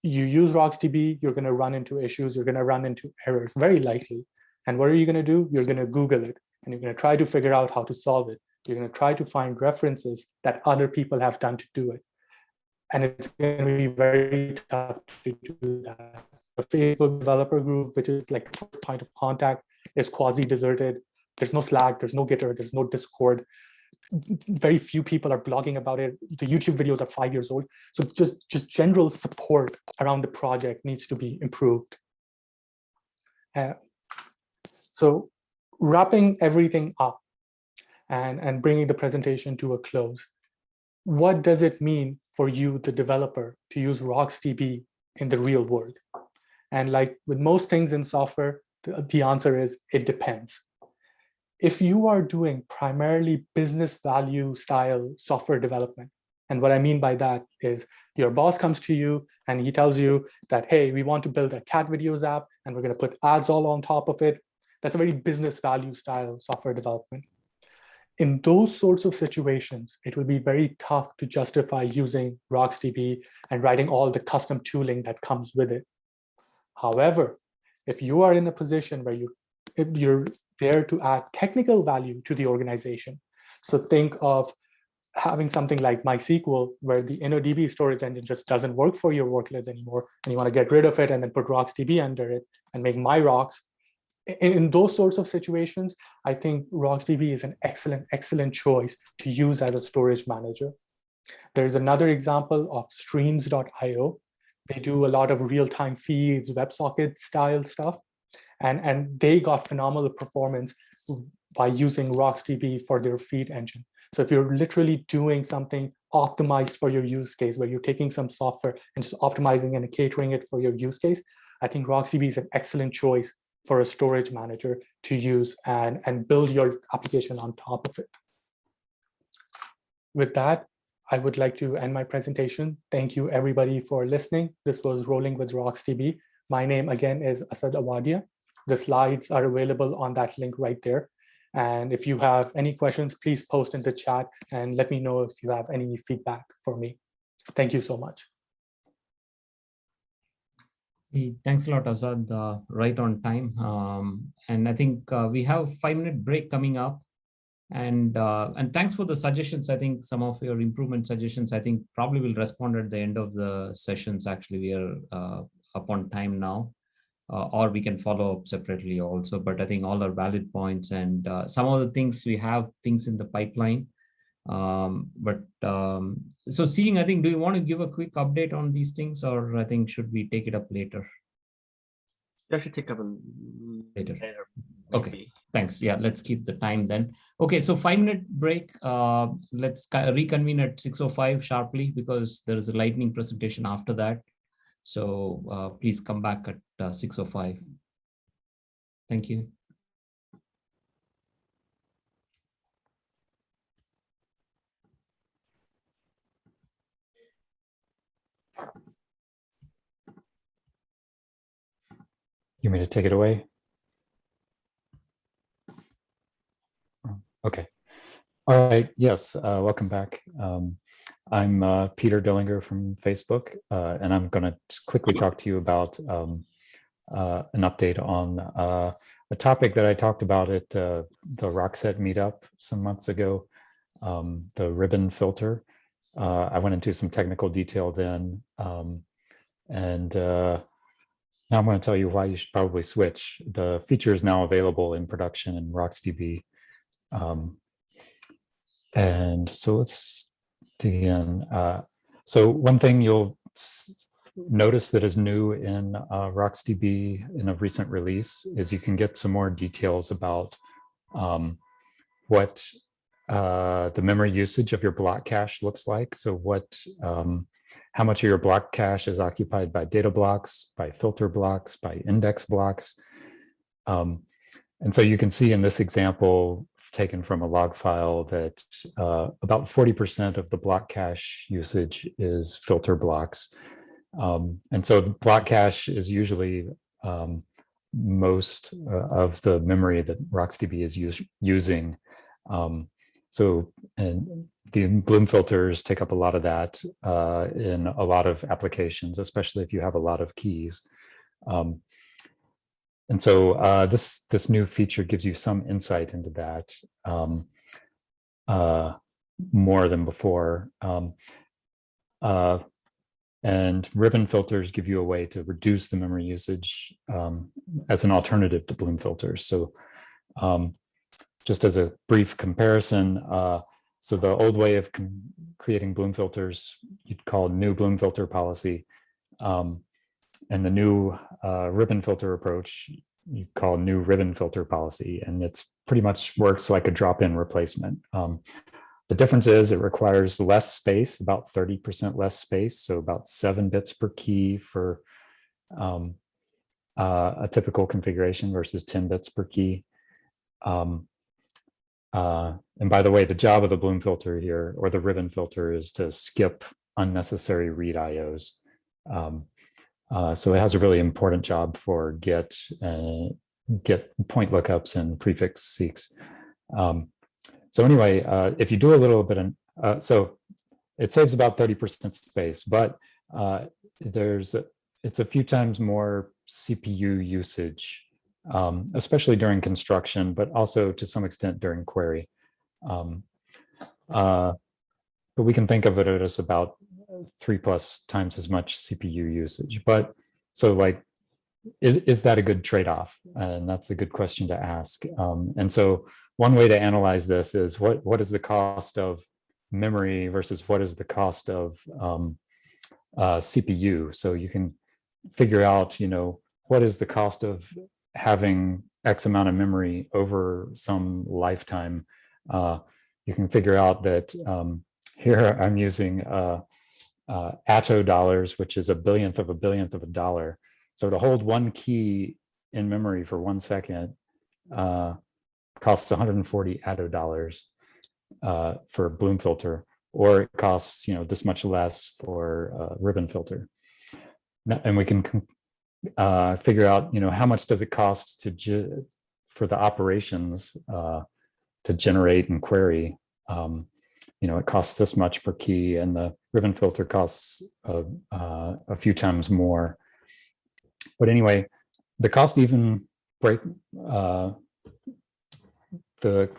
You use RocksDB, you're going to run into issues, you're going to run into errors, very likely. And what are you going to do? You're going to Google it. And you're going to try to figure out how to solve it. You're going to try to find references that other people have done to do it. And it's going to be very tough to do that. The Facebook developer group, which is like the first point of contact, is quasi-deserted. There's no Slack, there's no Gitter, there's no Discord. Very few people are blogging about it. The YouTube videos are 5 years old. So just general support around the project needs to be improved. So wrapping everything up and bringing the presentation to a close, what does it mean for you, the developer, to use RocksDB in the real world? And like with most things in software, the answer is it depends. If you are doing primarily business value style software development, and what I mean by that is your boss comes to you and he tells you that, hey, we want to build a cat videos app and we're going to put ads all on top of it. That's a very business value style software development. In those sorts of situations, it will be very tough to justify using RocksDB and writing all the custom tooling that comes with it. However, if you are in a position where you're there to add technical value to the organization, so think of having something like MySQL, where the InnoDB storage engine just doesn't work for your workloads anymore, and you want to get rid of it and then put RocksDB under it and make MyRocks. In those sorts of situations, I think RocksDB is an excellent choice to use as a storage manager. There's another example of streams.io. They do a lot of real-time feeds, WebSocket style stuff, and they got phenomenal performance by using RocksDB for their feed engine. So if you're literally doing something optimized for your use case, where you're taking some software and just optimizing and catering it for your use case, I think RocksDB is an excellent choice for a storage manager to use and build your application on top of it. With that, I would like to end my presentation. Thank you everybody for listening. This was Rolling with RocksDB. My name again is Asad Awadia. The slides are available on that link right there. And if you have any questions, please post in the chat and let me know if you have any feedback for me. Thank you so much. Hey, thanks a lot, Azad. Right on time. And I think we have a 5-minute break coming up. And thanks for the suggestions. I think some of your improvement suggestions, I think probably will respond at the end of the sessions. Actually, we are up on time now, or we can follow up separately also. But I think all are valid points, and some of the things we have things in the pipeline. So seeing, I think, do you want to give a quick update on these things, or I think should we take it up later? I should take up Later. maybe. Okay, thanks. Yeah, let's keep the time then. Okay, so 5-minute break. Let's reconvene at 6:05 sharply because there is a lightning presentation after that. So please come back at 6:05. Thank you. You want me to take it away? Okay. All right. Yes. Welcome back. I'm Peter Dillinger from Facebook, and I'm going to quickly talk to you about an update on a topic that I talked about at the Rockset meetup some months ago, the ribbon filter. I went into some technical detail then, and now I'm going to tell you why you should probably switch. The feature is now available in production in RocksDB. And so let's dig in. So one thing you'll notice that is new in RocksDB in a recent release is you can get some more details about what the memory usage of your block cache looks like. So what, how much of your block cache is occupied by data blocks, by filter blocks, by index blocks. And so you can see in this example taken from a log file that about 40% of the block cache usage is filter blocks. And so the block cache is usually most of the memory that RocksDB is using. And the Bloom filters take up a lot of that in a lot of applications, especially if you have a lot of keys. And so this new feature gives you some insight into that more than before. And ribbon filters give you a way to reduce the memory usage as an alternative to Bloom filters. So just as a brief comparison, so the old way of creating Bloom filters, you'd call new Bloom filter policy. And the new ribbon filter approach, you call new ribbon filter policy. And it's pretty much works like a drop-in replacement. The difference is it requires less space, about 30% less space. So about 7 bits per key for a typical configuration versus 10 bits per key. And by the way, the job of the Bloom filter here, or the ribbon filter, is to skip unnecessary read IOs. So it has a really important job for get point lookups and prefix seeks. So anyway, if you do a little bit of, so it saves about 30% space, but it's a few times more CPU usage, especially during construction, but also to some extent during query. But we can think of it as about 3+ times as much CPU usage. But so like, is that a good trade-off? And that's a good question to ask. And so one way to analyze this is what is the cost of memory versus what is the cost of CPU? So you can figure out, what is the cost of having X amount of memory over some lifetime. You can figure out that here I'm using ATO dollars, which is a billionth of a dollar. So to hold one key in memory for 1 second costs 140 ATO dollars for Bloom filter. or it costs, this much less for a ribbon filter. And we can figure out, how much does it cost for the operations to generate and query. It costs this much per key, and the ribbon filter costs a few times more. But anyway, the cost even the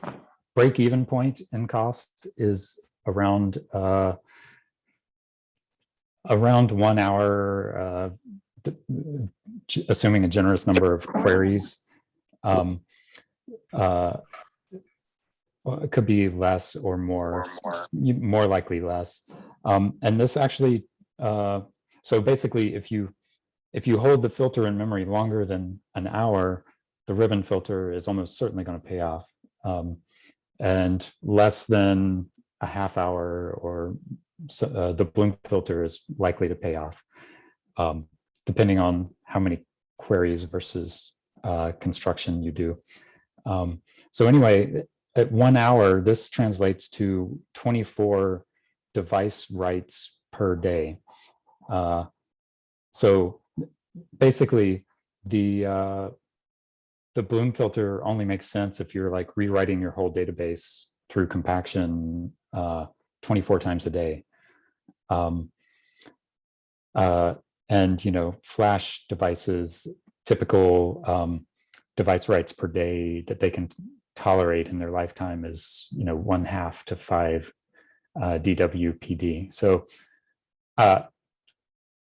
break-even point in cost is around 1 hour, assuming a generous number of queries. Well, it could be less or more likely less. And this actually, so basically, if you hold the filter in memory longer than an hour, the ribbon filter is almost certainly going to pay off. And less than a half hour, or the bloom filter is likely to pay off, depending on how many queries versus construction you do. So anyway, at 1 hour, this translates to 24 device writes per day. So basically, the bloom filter only makes sense if you're like rewriting your whole database through compaction 24 times a day. And Flash devices, typical device writes per day that they can tolerate in their lifetime is 1/2 to 5 DWPD. So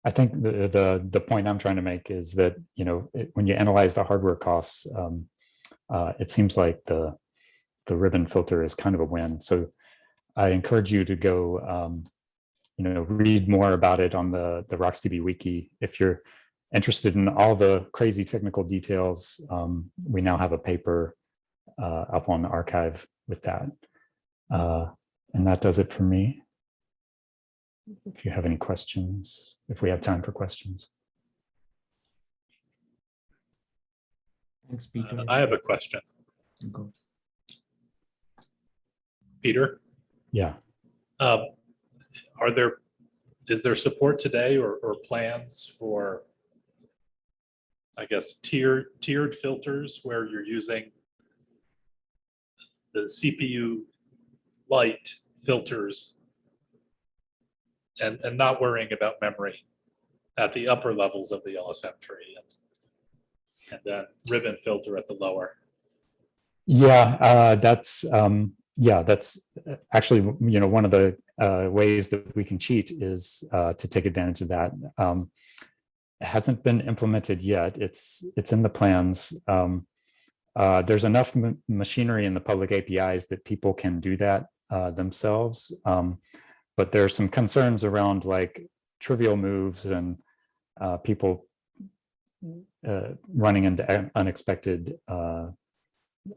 I think the point I'm trying to make is that when you analyze the hardware costs, it seems like the ribbon filter is kind of a win. So I encourage you to go read more about it on the RocksDB wiki. If you're interested in all the crazy technical details, we now have a paper up on the archive with that. And that does it for me. If you have any questions, if we have time for questions. Thanks, Peter. I have a question. Go. Peter? Yeah. Is there support today or plans for, I guess, tiered filters where you're using the CPU light filters and not worrying about memory at the upper levels of the LSM tree, and then ribbon filter at the lower? Yeah, that's actually one of the ways that we can cheat is to take advantage of that. It hasn't been implemented yet. It's in the plans. There's enough machinery in the public APIs that people can do that themselves. But there's some concerns around like trivial moves and people running into unexpected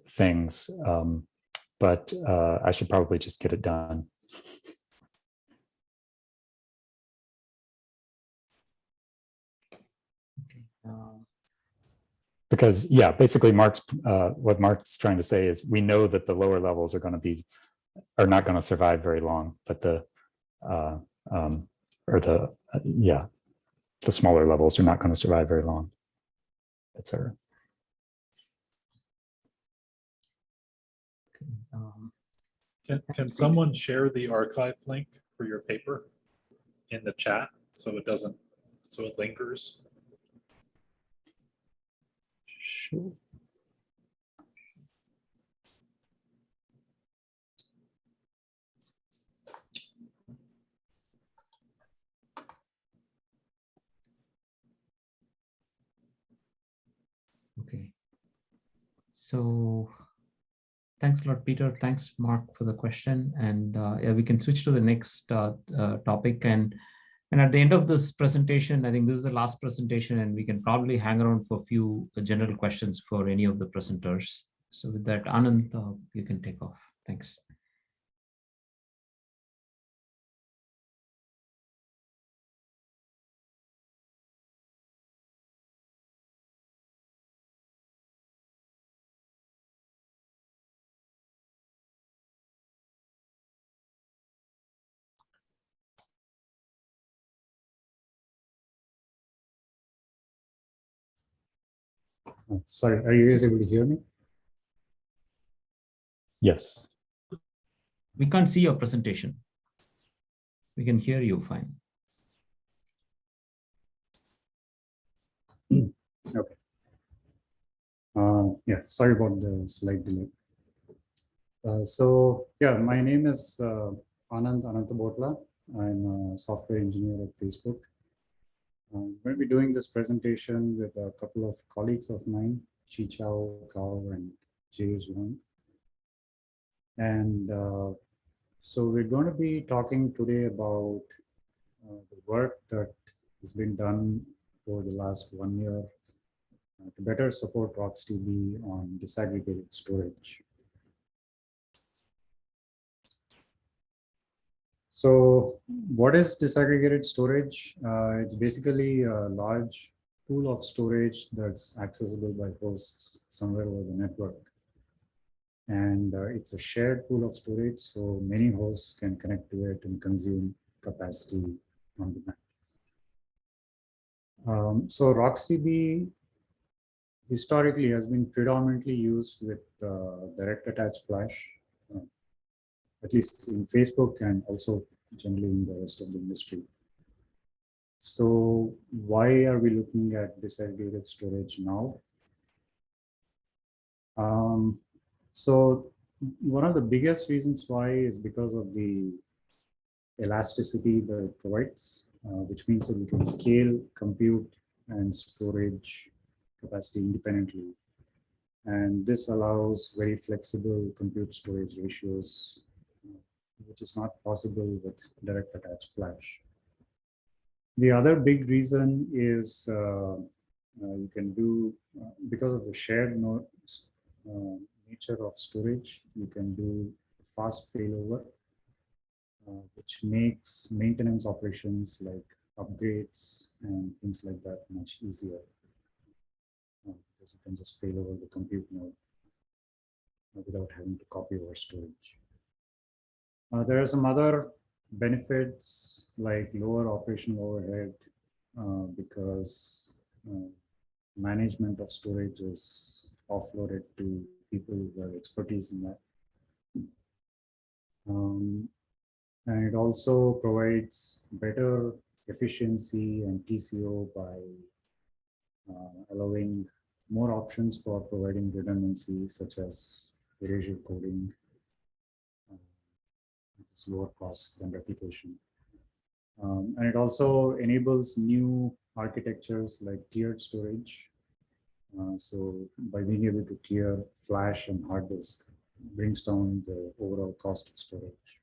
things. But I should probably just get it done. Because yeah, basically what Mark's trying to say is we know that the lower levels are not going to survive very long, but the smaller levels are not going to survive very long, etc. Can someone share the archive link for your paper in the chat so it lingers? Sure. Okay. So thanks a lot, Peter. Thanks, Mark, for the question. And yeah, we can switch to the next topic. And at the end of this presentation, I think this is the last presentation, and we can probably hang around for a few general questions for any of the presenters. So with that, Anand, you can take off. Thanks. Sorry, are you guys able to hear me? Yes. We can't see your presentation. We can hear you fine. Okay. Yeah, sorry about the slight delay. So yeah, my name is Anand Anantabotla. I'm a software engineer at Facebook. I'm going to be doing this presentation with a couple of colleagues of mine, Chi Chao, Kao, and Jay Zhuang. And so we're going to be talking today about the work that has been done over the last 1 year to better support RocksDB on disaggregated storage. So what is disaggregated storage? It's basically a large pool of storage that's accessible by hosts somewhere over the network. And it's a shared pool of storage, so many hosts can connect to it and consume capacity on demand. So RocksDB historically has been predominantly used with direct attached flash, at least in Facebook and also generally in the rest of the industry. So why are we looking at disaggregated storage now? So one of the biggest reasons why is because of the elasticity that it provides, which means that we can scale compute and storage capacity independently. And this allows very flexible compute storage ratios, which is not possible with direct attached flash. The other big reason is you can do, because of the shared nature of storage, you can do fast failover, which makes maintenance operations like upgrades and things like that much easier. Because you can just fail over the compute node without having to copy over storage. There are some other benefits like lower operational overhead because management of storage is offloaded to people who have expertise in that. And it also provides better efficiency and TCO by allowing more options for providing redundancy, such as erasure coding. It's lower cost than replication. And it also enables new architectures like tiered storage. So by being able to tier flash and hard disk, brings down the overall cost of storage.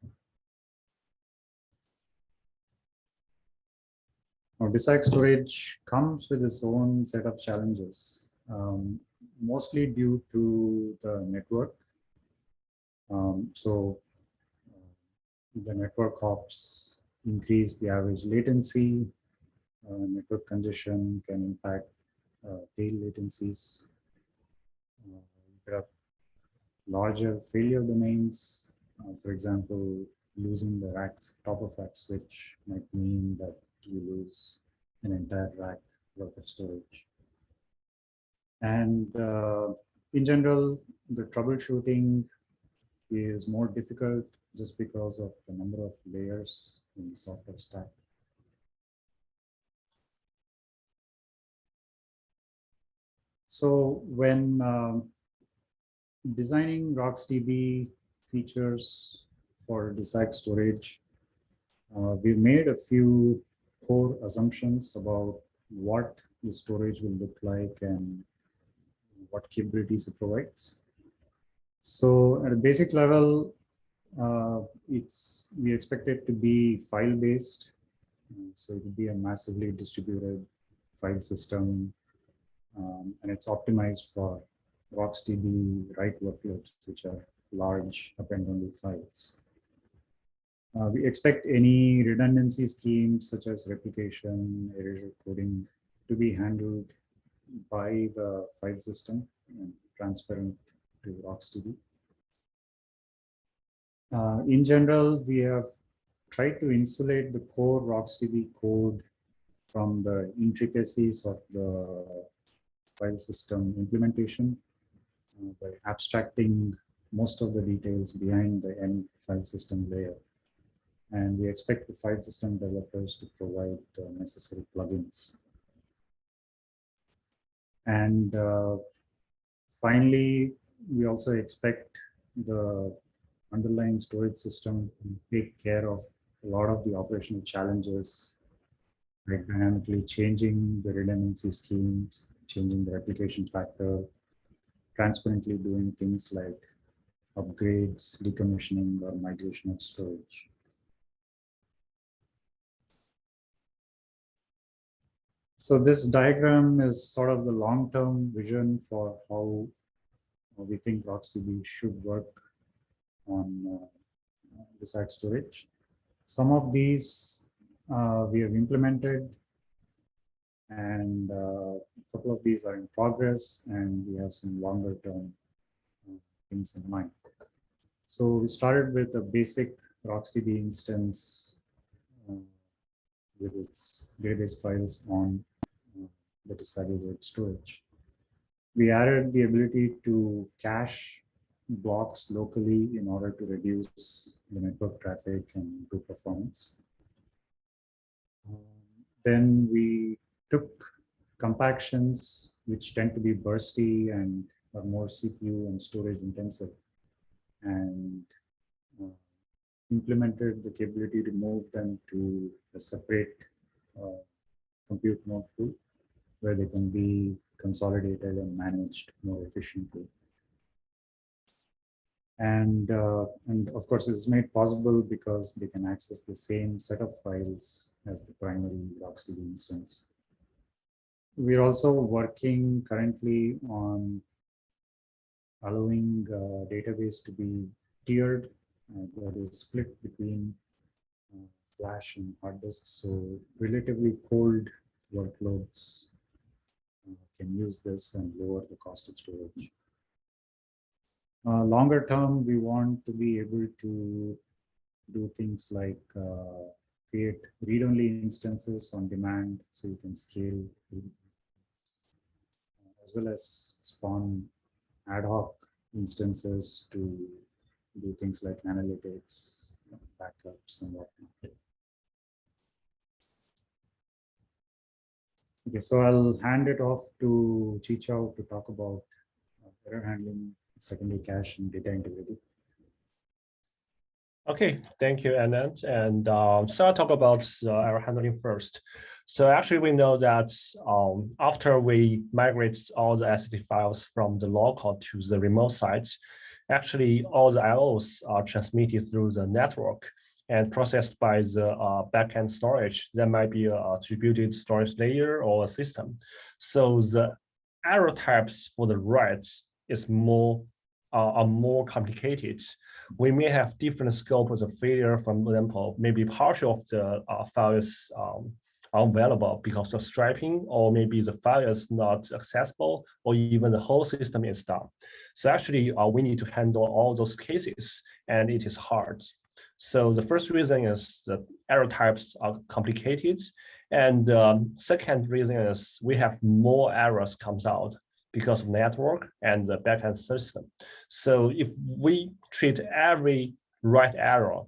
Now, disaggregated storage comes with its own set of challenges, mostly due to the network. So the network hops increase the average latency. Network congestion can impact tail latencies. There are larger failure domains. For example, losing the top of rack switch might mean that you lose an entire rack worth of storage. And in general, the troubleshooting is more difficult just because of the number of layers in the software stack. So when designing RocksDB features for disaggregated storage, we made a few core assumptions about what the storage will look like and what capabilities it provides. So at a basic level, we expect it to be file-based. So it will be a massively distributed file system, and it's optimized for RocksDB write workloads, which are large append-only files. We expect any redundancy schemes such as replication, erasure coding to be handled by the file system and transparent to RocksDB. In general, we have tried to insulate the core RocksDB code from the intricacies of the file system implementation by abstracting most of the details behind the end file system layer. And we expect the file system developers to provide the necessary plugins. And finally, we also expect the underlying storage system to take care of a lot of the operational challenges, like dynamically changing the redundancy schemes, changing the replication factor, transparently doing things like upgrades, decommissioning, or migration of storage. So this diagram is sort of the long-term vision for how we think RocksDB should work on disaggregated storage. Some of these we have implemented, and a couple of these are in progress, and we have some longer-term things in mind. So we started with a basic RocksDB instance with its database files on the disaggregated storage. We added the ability to cache blocks locally in order to reduce the network traffic and improve performance. Then we took compactions, which tend to be bursty and are more CPU and storage intensive, and implemented the capability to move them to a separate compute node pool, where they can be consolidated and managed more efficiently. And of course, it's made possible because they can access the same set of files as the primary RocksDB instance. We're also working currently on allowing database to be tiered, that is split between flash and hard disks. So relatively cold workloads can use this and lower the cost of storage. Longer term, we want to be able to do things like create read-only instances on demand, so you can scale, as well as spawn ad hoc instances to do things like analytics, backups, and whatnot. Okay, so I'll hand it off to Chichao to talk about error handling, secondary cache, and data integrity. Okay, thank you, Anand. And so I'll talk about error handling first. So actually, we know that after we migrate all the SSD files from the local to the remote sites, actually all the IOs are transmitted through the network and processed by the backend storage. That might be a distributed storage layer or a system. So the error types for the writes is are more complicated. We may have different scopes of failure. For example, maybe partial of the file is unavailable because of striping, or maybe the file is not accessible, or even the whole system is down. So actually, we need to handle all those cases, and it is hard. So the first reason is that error types are complicated, and second reason is we have more errors comes out because of network and the backend system. So if we treat every write error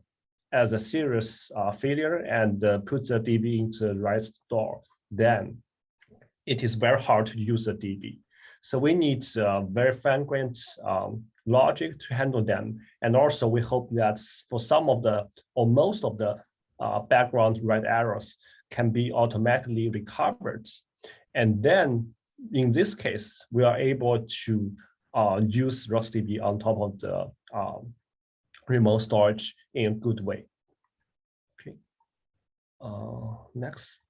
as a serious failure and put the DB into the right store, then it is very hard to use the DB. So we need very fine-grained logic to handle them. And also we hope that for some of the, or most of the background write errors can be automatically recovered. And then in this case, we are able to use RocksDB on top of the remote storage in a good way. Okay. Next.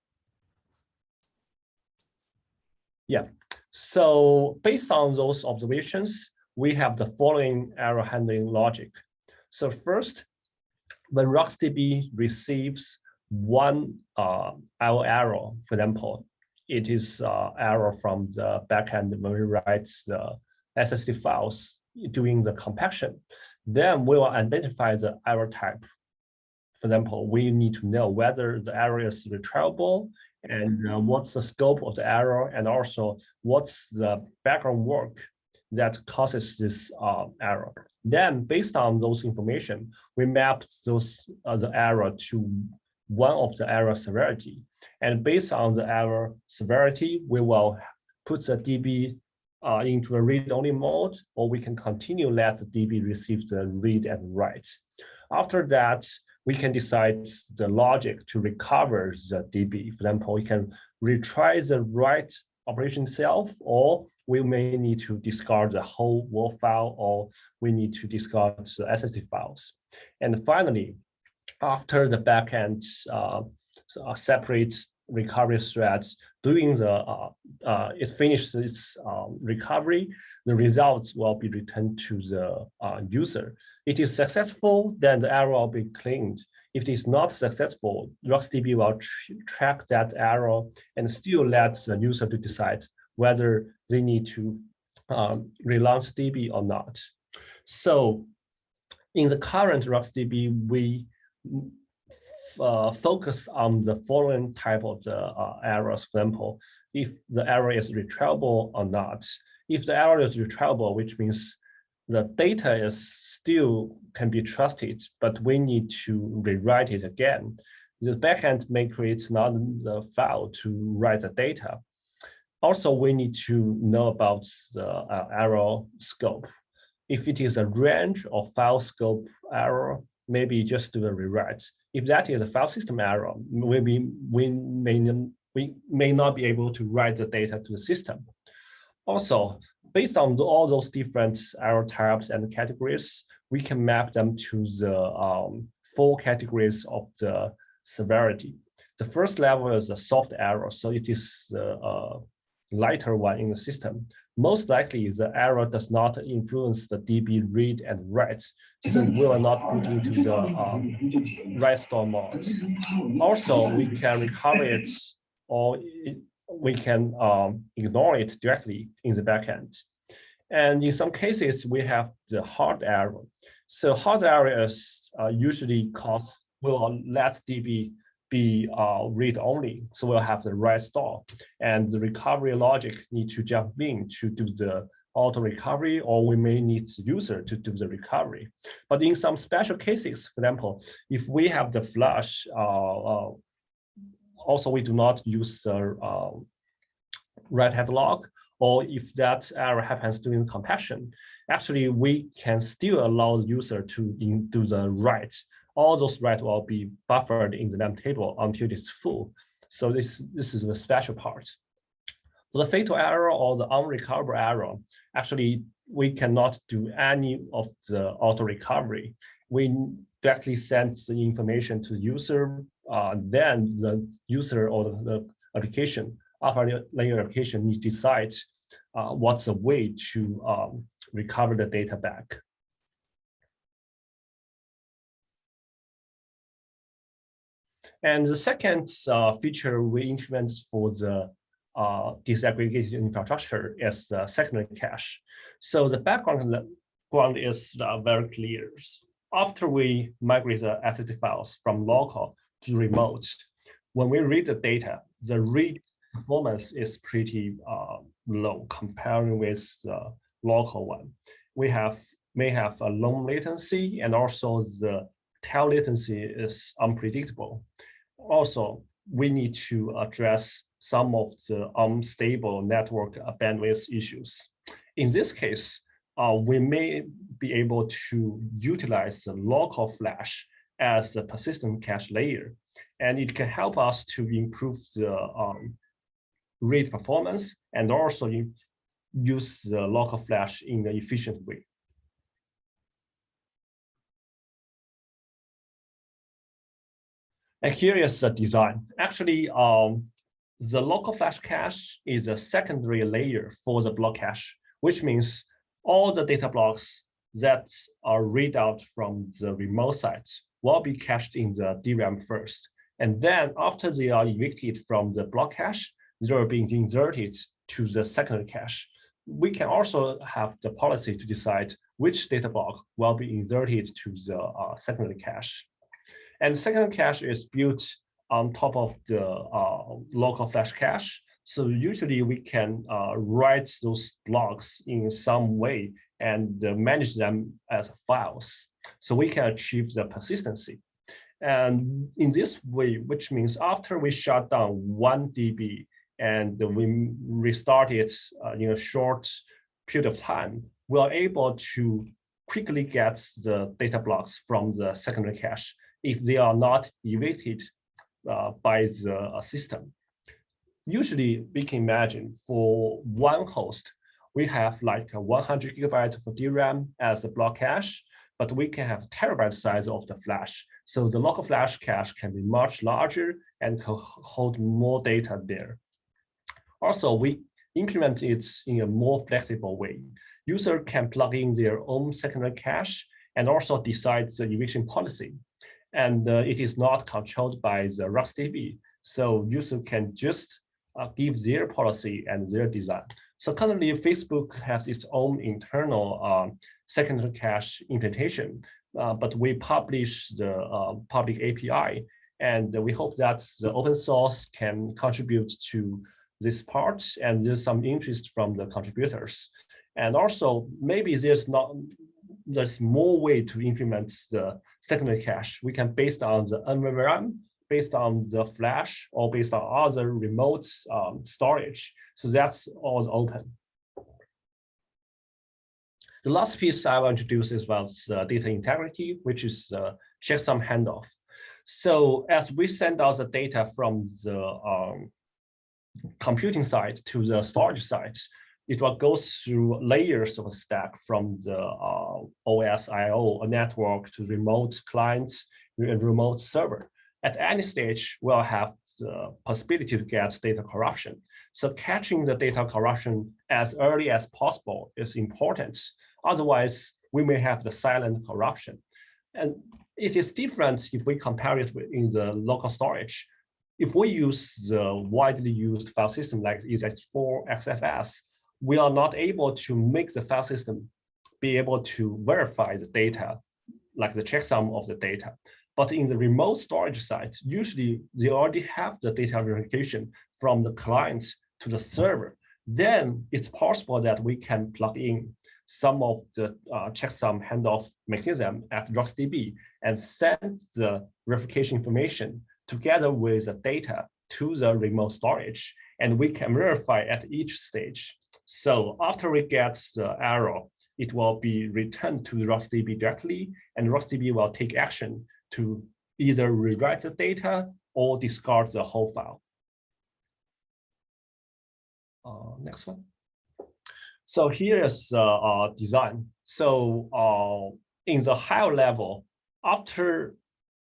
Yeah. So based on those observations, we have the following error handling logic. So first, when RocksDB receives one IO error, for example, it is error from the backend when we write the SSD files doing the compaction. Then we will identify the error type. For example, we need to know whether the error is retrievable and what's the scope of the error, and also what's the background work that causes this error. Then, based on those information, we map those the error to one of the error severity, and based on the error severity, we will put the DB into a read-only mode, or we can continue let the DB receive the read and write. After that, we can decide the logic to recover the DB. For example, we can retry the write operation itself, or we may need to discard the whole Word file, or we need to discard the SSD files. And finally, after the backend separate recovery threads doing the it finished its recovery, the results will be returned to the user. It is successful, then the error will be cleaned. If it is not successful, RocksDB will track that error and still let the user to decide whether they need to relaunch DB or not. So in the current RocksDB, we focus on the following type of the errors. For example, if the error is retrievable or not. If the error is retrievable, which means the data is still can be trusted, but we need to rewrite it again. The backend may create another file to write the data. Also, we need to know about the error scope. If it is a range of file scope error, maybe just do a rewrite. If that is a file system error, maybe we may not be able to write the data to the system. Also, based on all those different error types and categories, we can map them to the 4 categories of the severity. The first level is a soft error, so it is the lighter one in the system. Most likely, the error does not influence the DB read and write, so we will not put into the write store mode. Also, we can recover it, or we can ignore it directly in the backend. And in some cases, we have the hard error. So hard errors usually will let DB be read only. So we'll have the write store, and the recovery logic need to jump in to do the auto recovery, or we may need the user to do the recovery. But in some special cases, for example, if we have the flush, also we do not use the write head log, or if that error happens during compaction, actually we can still allow the user to do the write. All those write will be buffered in the name table until it's full. So this is the special part. For the fatal error or the unrecoverable error, actually we cannot do any of the auto recovery. We directly send the information to the user, then the user or the application, upper layer application, needs to decide what's the way to recover the data back. And the second feature we implement for the disaggregated infrastructure is the secondary cache. So the background is very clear. After we migrate the SSD files from local to remote, when we read the data, the read performance is pretty low comparing with the local one. We may have a long latency, and also the tail latency is unpredictable. Also, we need to address some of the unstable network bandwidth issues. In this case, we may be able to utilize the local flash as the persistent cache layer, and it can help us to improve the read performance and also use the local flash in an efficient way. And here is the design. Actually, the local flash cache is a secondary layer for the block cache, which means all the data blocks that are read out from the remote site will be cached in the DRAM first. And then after they are evicted from the block cache, they are being inserted to the secondary cache. We can also have the policy to decide which data block will be inserted to the secondary cache. And secondary cache is built on top of the local flash cache. So usually we can write those blocks in some way and manage them as files. So we can achieve the persistency. And in this way, which means after we shut down 1 DB and we restart it in a short period of time, we are able to quickly get the data blocks from the secondary cache if they are not evaded by the system. Usually, we can imagine for one host, we have like 100 gigabytes of DRAM as the block cache, but we can have terabyte size of the flash. So the local flash cache can be much larger and can hold more data there. Also, we implement it in a more flexible way. User can plug in their own secondary cache and also decide the eviction policy. And it is not controlled by the RocksDB. So user can just give their policy and their design. So currently Facebook has its own internal secondary cache implementation, but we publish the public API, and we hope that the open source can contribute to this part, and there's some interest from the contributors. And also maybe there's more way to implement the secondary cache. We can based on the NVRAM, based on the flash, or based on other remote storage. So that's all open. The last piece I will introduce is about data integrity, which is the checksum handoff. So as we send out the data from the computing side to the storage side, it will go through layers of a stack from the OS IO network to remote clients and remote server. At any stage, we'll have the possibility to get data corruption. So catching the data corruption as early as possible is important. Otherwise, we may have the silent corruption. And it is different if we compare it in the local storage. If we use the widely used file system like EX4, XFS, we are not able to make the file system be able to verify the data, like the checksum of the data. But in the remote storage side, usually they already have the data verification from the client to the server. Then it's possible that we can plug in some of the checksum handoff mechanism at RocksDB and send the verification information together with the data to the remote storage, and we can verify at each stage. So after we get the error, it will be returned to the RocksDB directly, and RocksDB will take action to either rewrite the data or discard the whole file. Next one. So here is design. So in the higher level, after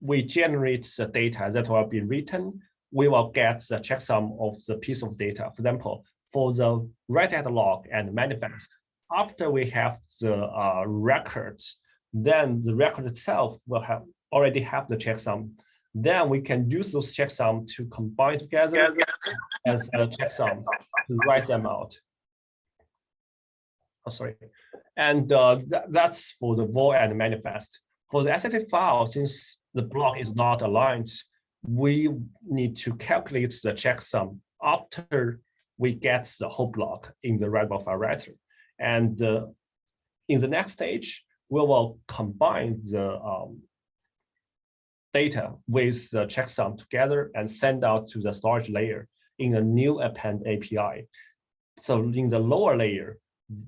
we generate the data that will be written, we will get the checksum of the piece of data. For example, for the write-ahead log and manifest, after we have the records, then the record itself will already have the checksum. Then we can use those checksum to combine together as a checksum to write them out. Oh, sorry. And that's for the void and manifest. For the SSD file, since the block is not aligned, we need to calculate the checksum after we get the whole block in the write-block file writer. And in the next stage, we will combine the data with the checksum together and send out to the storage layer in a new append API. So in the lower layer,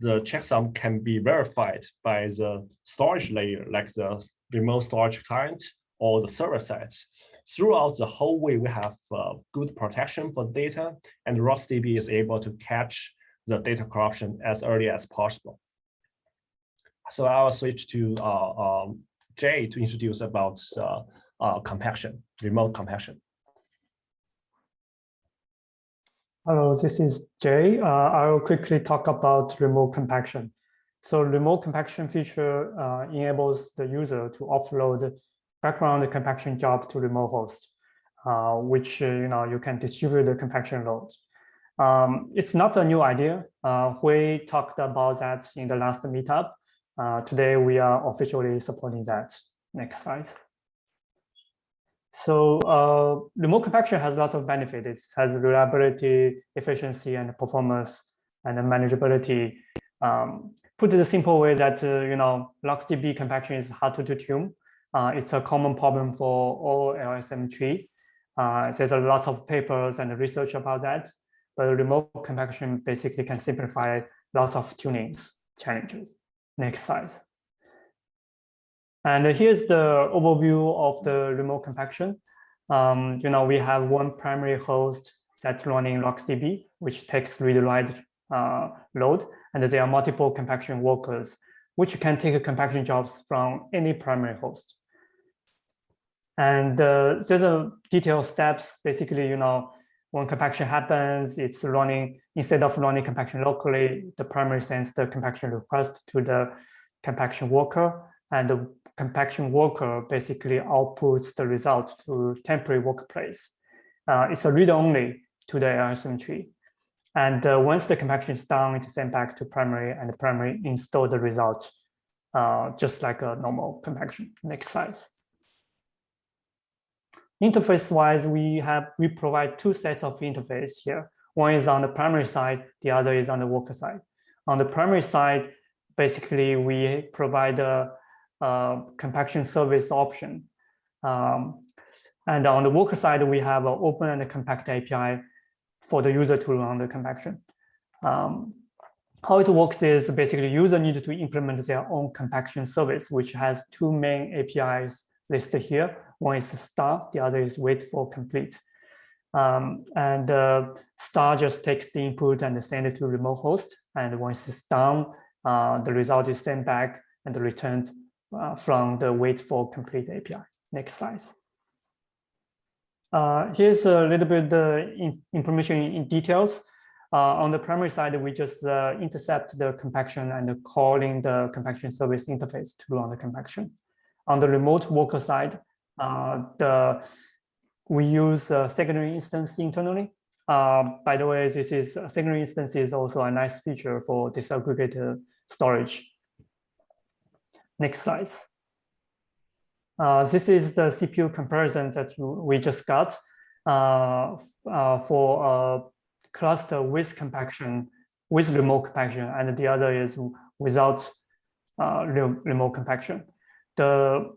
the checksum can be verified by the storage layer, like the remote storage client or the server sites. Throughout the whole way, we have good protection for data, and RocksDB is able to catch the data corruption as early as possible. So I'll switch to Jay to introduce about compaction, remote compaction. Hello, this is Jay. I'll quickly talk about remote compaction. So remote compaction feature enables the user to offload background compaction job to remote host, which you can distribute the compaction load. It's not a new idea. We talked about that in the last meetup. Today we are officially supporting that. Next slide. So remote compaction has lots of benefits. It has reliability, efficiency, and performance, and manageability. Put it a simple way that RocksDB compaction is hard to tune. It's a common problem for all LSM tree. There's a lot of papers and research about that, but remote compaction basically can simplify lots of tunings challenges. Next slide. And here's the overview of the remote compaction. We have one primary host that's running RocksDB, which takes read-write load, and there are multiple compaction workers, which can take compaction jobs from any primary host. And there's a detailed steps. Basically, when compaction happens, it's running, instead of running compaction locally, the primary sends the compaction request to the compaction worker, and the compaction worker basically outputs the result to temporary workplace. It's a read-only to the LSM tree. And once the compaction is done, it's sent back to primary, and the primary install the result, just like a normal compaction. Next slide. Interface-wise, we provide two sets of interface here. One is on the primary side, the other is on the worker side. On the primary side, basically, we provide a compaction service option. And on the worker side, we have an open and a compact API for the user to run the compaction. How it works is basically user need to implement their own compaction service, which has two main APIs listed here. One is star, the other is wait for complete. Star just takes the input and send it to remote host. And once it's done, the result is sent back and returned from the wait for complete API. Next slide. Here's a little bit the information in details. On the primary side, we just intercept the compaction and calling the compaction service interface to run the compaction. On the remote worker side, we use a secondary instance internally. By the way, this is a secondary instance is also a nice feature for disaggregated storage. Next slide. This is the CPU comparison that we just got for a cluster with compaction, with remote compaction, and the other is without remote compaction. The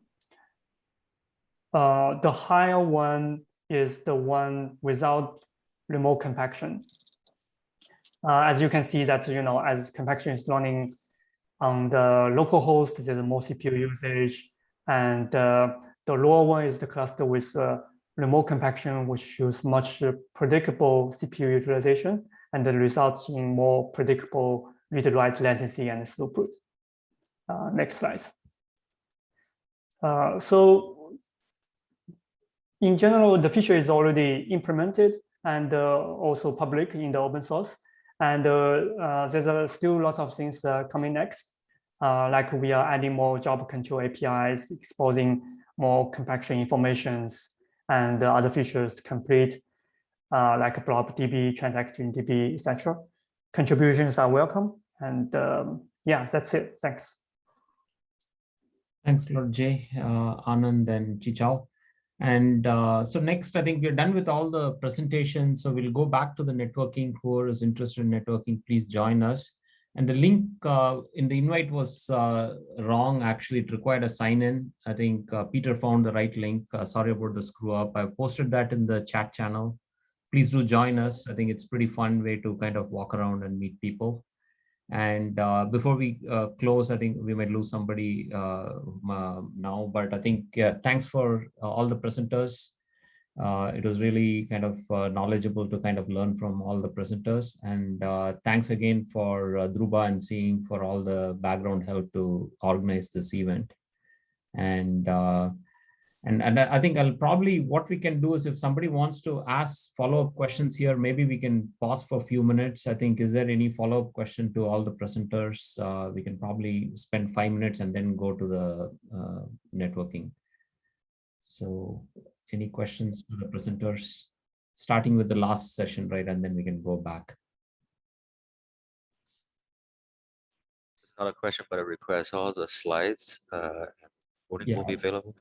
higher one is the one without remote compaction. As you can see that, as compaction is running on the local host, there's more CPU usage. And the lower one is the cluster with remote compaction, which use much predictable CPU utilization, and that results in more predictable read-write latency and throughput. Next slide. So in general, the feature is already implemented and also public in the open source. And there's still lots of things coming next. Like we are adding more job control APIs, exposing more compaction informations and other features to complete, like blob-DB, transaction-DB, etc. Contributions are welcome. And yeah, that's it. Thanks. Thanks, Lord Jay, Anand, and Chichao. And so next, I think we're done with all the presentations. So we'll go back to the networking. Whoever is interested in networking, please join us. And the link in the invite was wrong. Actually, it required a sign-in. I think Peter found the right link. Sorry about the screw up. I posted that in the chat channel. Please do join us. I think it's a pretty fun way to kind of walk around and meet people. And before we close, I think we might lose somebody now, but I think thanks for all the presenters. It was really kind of knowledgeable to kind of learn from all the presenters. And thanks again for Dhruba and Seeing for all the background help to organize this event. And I think I'll probably, what we can do is if somebody wants to ask follow-up questions here, maybe we can pause for a few minutes. I think, is there any follow-up question to all the presenters? We can probably spend 5 minutes and then go to the networking. So any questions to the presenters, starting with the last session, right? And then we can go back. It's not a question, but a request. All the slides will be available.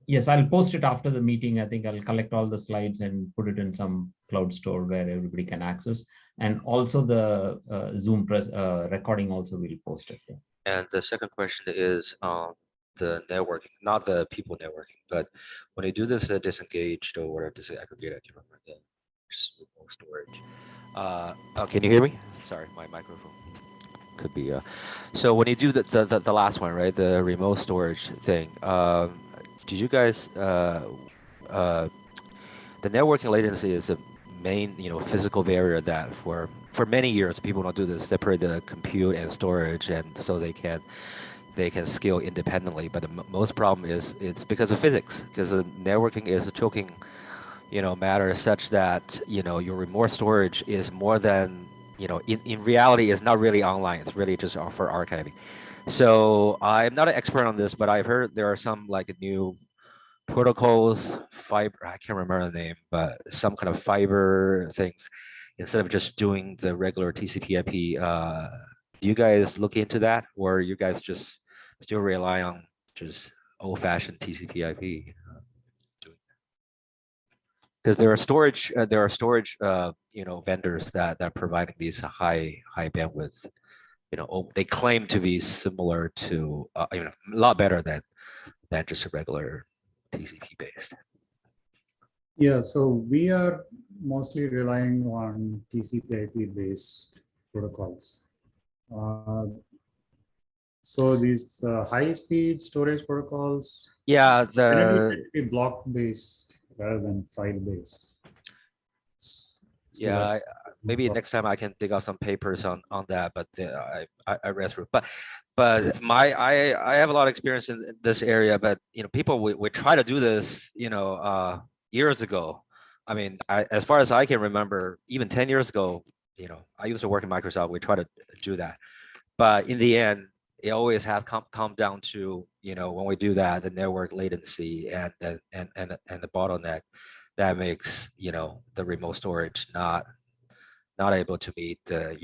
Yes, I'll post it after the meeting. I think I'll collect all the slides and put it in some cloud store where everybody can access. And also the Zoom recording also will post it. Yeah. And the second question is the networking, not the people networking, but when you do this disengaged or whatever, disaggregated, I can't remember the remote storage. Can you hear me? Sorry, my microphone could be. So when you do the last one, right, the remote storage thing, did you guys the networking latency is a main, physical barrier that for many years people don't do this, separate the compute and storage, and so they can scale independently. But the most problem is it's because of physics, because the networking is a choking, matter such that your remote storage is more than in reality is not really online. It's really just for archiving. So I'm not an expert on this, but I've heard there are some like new protocols, fiber, I can't remember the name, but some kind of fiber things, instead of just doing the regular TCP/IP. Do you guys look into that, or you guys just still rely on just old-fashioned TCP/IP? Because there are storage, vendors that are providing these high bandwidth. They claim to be similar to, a lot better than just a regular TCP based. Yeah, so we are mostly relying on TCP/IP based protocols. So these high-speed storage protocols, yeah, generally be block-based rather than file-based. Yeah, maybe next time I can dig out some papers on that, but I read through. But I have a lot of experience in this area. But people we try to do this years ago. I mean, as far as I can remember, even 10 years ago, I used to work in Microsoft. We try to do that, but in the end, it always has come down to when we do that, the network latency and the bottleneck that makes the remote storage not able to meet the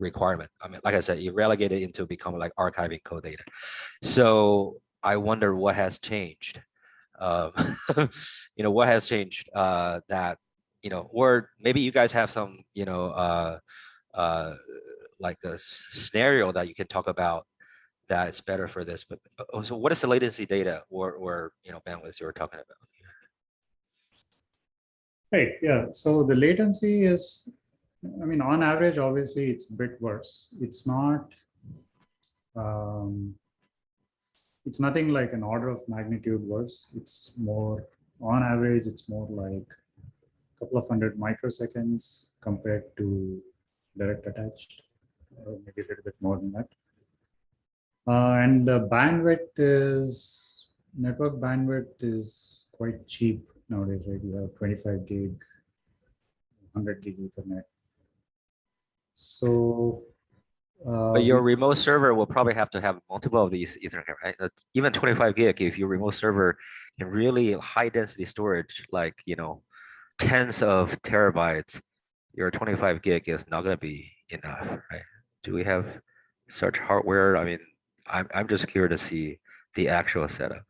requirement. I mean, like I said, you relegate it into becoming like archiving code data. So I wonder what has changed. What has changed that or maybe you guys have some like a scenario that you can talk about that it's better for this. But so what is the latency data or bandwidth you were talking about? Right. Yeah. So the latency is, I mean, on average, obviously, it's a bit worse. It's not. It's nothing like an order of magnitude worse. It's more, on average, it's more like a couple of hundred microseconds compared to direct attached, or maybe a little bit more than that. And the bandwidth is, network bandwidth is quite cheap nowadays, right? You have 25 gig, 100 gig Ethernet. So, but your remote server will probably have to have multiple of these Ethernet, right? Even 25 gig, if your remote server can really high density storage, like tens of terabytes, your 25 gig is not going to be enough, right? Do we have such hardware? I mean, I'm just curious to see the actual setup.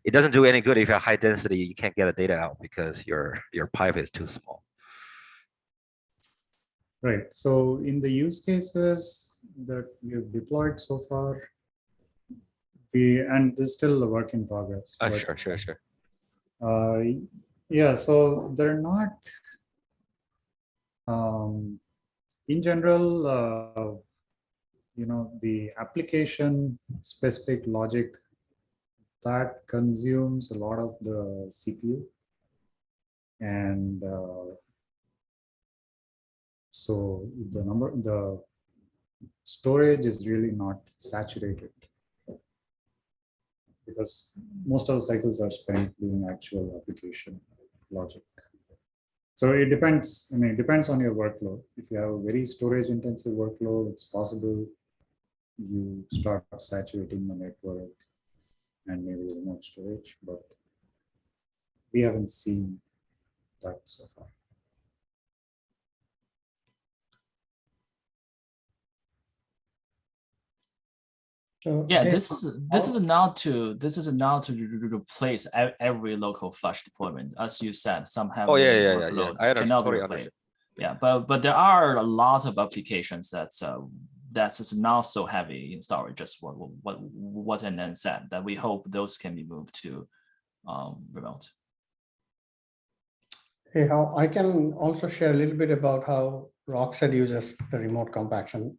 It doesn't do any good if you have high density, you can't get the data out because your pipe is too small. Right. So in the use cases that we've deployed so far, and this is still a work in progress. Sure. Yeah, so they're not, in general, the application specific logic that consumes a lot of the CPU. And so the storage is really not saturated because most of the cycles are spent doing actual application logic. So it depends. I mean, it depends on your workload. If you have a very storage intensive workload, it's possible you start saturating the network and maybe remote storage, but we haven't seen that so far. So, Yeah, hey, this is not to replace every local flash deployment. As you said, some have Oh, yeah. workload I cannot be totally replaced. understand. Yeah, but there are a lot of applications that's is not so heavy in storage. Just what Anand said, that we hope those can be moved to remote. hey, how I can also share a little bit about how Rockset uses the remote compaction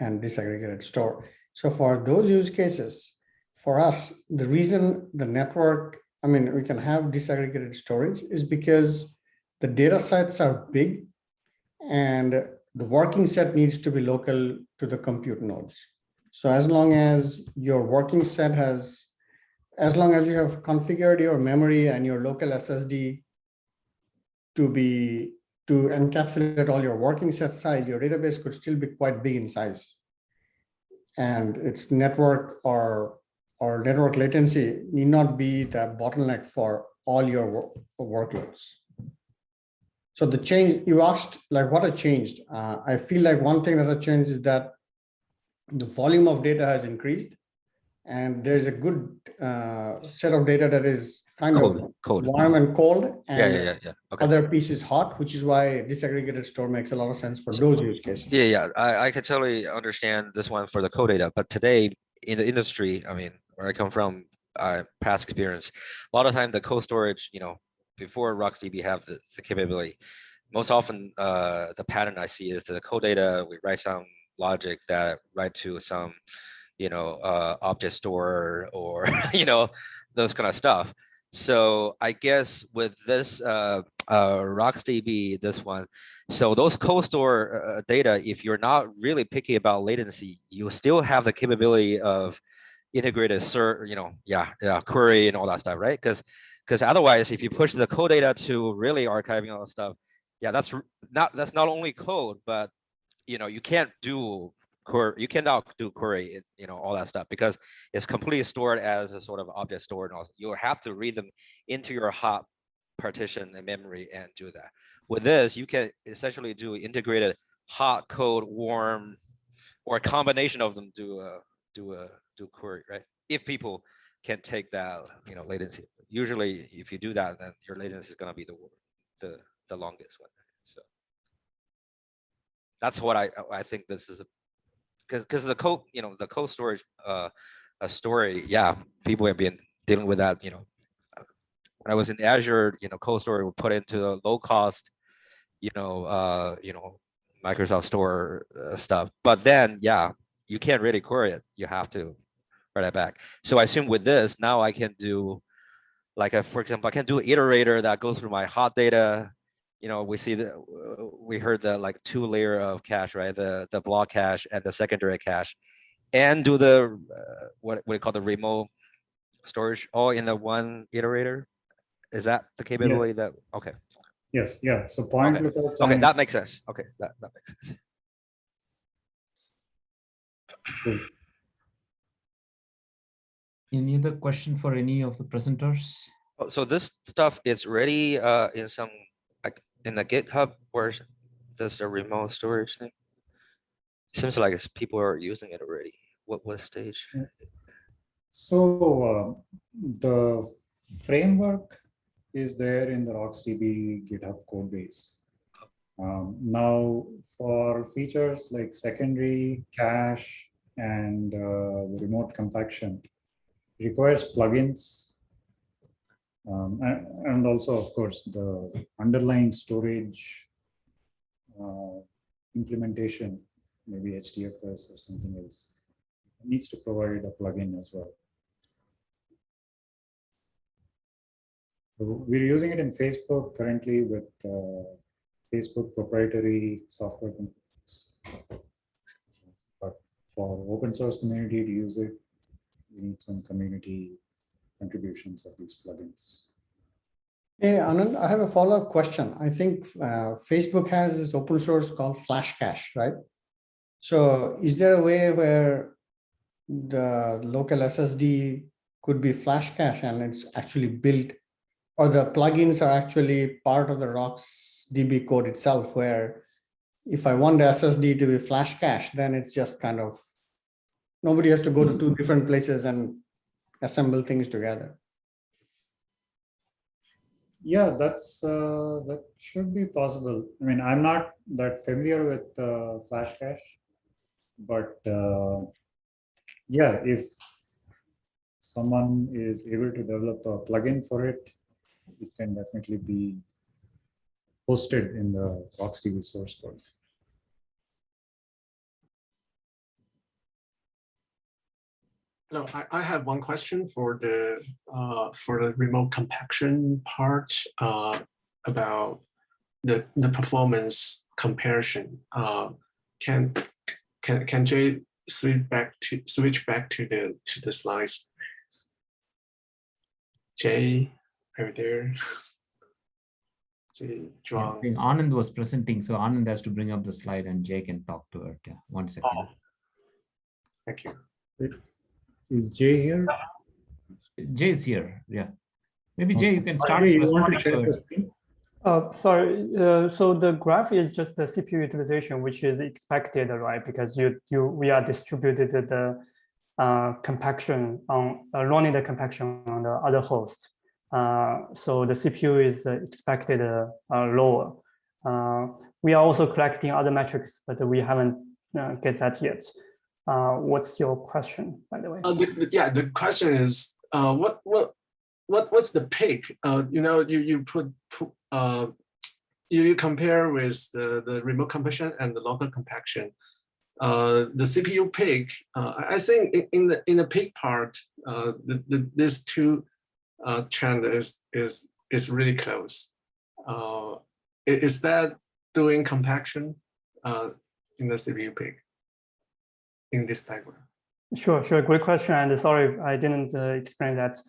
and disaggregated store. So for those use cases, for us, the reason the network, I mean, we can have disaggregated storage is because the data sets are big and the working set needs to be local to the compute nodes. So as long as your working set has, as long as you have configured your memory and your local SSD to encapsulate all your working set size, your database could still be quite big in size. And its network or network latency need not be the bottleneck for all your workloads. So the change, you asked like what has changed. I feel like one thing that has changed is that the volume of data has increased and there's a good set of data that is kind of warm and cold, and Okay. other piece is hot, which is why disaggregated store makes a lot of sense for those use cases. Yeah. I can totally understand this one for the code data, but today in the industry, I mean, where I come from, past experience, a lot of time the cold storage, before RocksDB have the capability, most often the pattern I see is the code data, we write some logic that write to some, object store or, those kind of stuff. So I guess with this RocksDB, this one, so those cold store data, if you're not really picky about latency, you still have the capability of integrated query and all that stuff, right? Because otherwise, if you push the code data to really archiving all that stuff, that's not only code, but you can't do query, you cannot do query, all that stuff, because it's completely stored as a sort of object store, and also you have to read them into your hot partition and memory and do that. With this, you can essentially do integrated hot, cold, warm, or a combination of them do query, right? If people can take that, latency. Usually, if you do that, then your latency is going to be the longest one. So that's what I think this is, because the code, the cold storage story, people have been dealing with that. When I was in Azure, cold storage would put into the low cost, Microsoft Store stuff. But then, you can't really query it. You have to write it back. So I assume with this, now I can do, like, for example, I can do an iterator that goes through my hot data. We heard the like 2-layer of cache, right? The block cache and the secondary cache, and do the what we call the remote storage all in the one iterator. Is that the capability that? Okay. Yes. Yeah. So point lookup. Okay, that makes sense. Okay, that makes sense. Cool. Any other question for any of the presenters? So this stuff is ready in some, like, in the GitHub, where does the remote storage thing? Seems like people are using it already. What stage? So the framework is there in the RocksDB GitHub code base. Now for features like secondary cache and the remote compaction, it requires plugins. And also, of course, the underlying storage implementation, maybe HDFS or something else, needs to provide a plugin as well. So we're using it in Facebook currently with Facebook proprietary software components. But for open source community to use it, we need some community contributions of these plugins. Hey, Anand, I have a follow-up question. I think Facebook has this open source called Flash Cache, right? So is there a way where the local SSD could be Flash Cache and it's actually built, or the plugins are actually part of the RocksDB code itself, where if I want the SSD to be Flash Cache, then it's just kind of nobody has to go to two different places and assemble things together. Yeah, that should be possible. I mean, I'm not that familiar with Flash Cache, but yeah, if someone is able to develop a plugin for it, it can definitely be posted in the RocksDB source code. No, I have one question for the remote compaction part about the performance comparison. Can Jay switch back to the slides? Jay, are you there? Jay, I think Anand was presenting, so Anand has to bring up the slide and Jay can talk to it. Yeah, 1 second. Oh, thank you. Is Jay here? Jay is here. Yeah. Maybe Jay, you can Jay, start you want to responding share to the it. screen? Sorry. So the graph is just the CPU utilization, which is expected, right? Because we are distributed the compaction on running the compaction on the other host. So the CPU is expected lower. We are also collecting other metrics, but we haven't get that yet. What's your question, by the way? Yeah, the question is, what's the peak? You know, you compare with the remote compression and the local compaction. The CPU peak, I think in the peak part, this two trend is really close. Is that doing compaction in the CPU peak in this diagram? Sure. Great question. And sorry, I didn't explain that.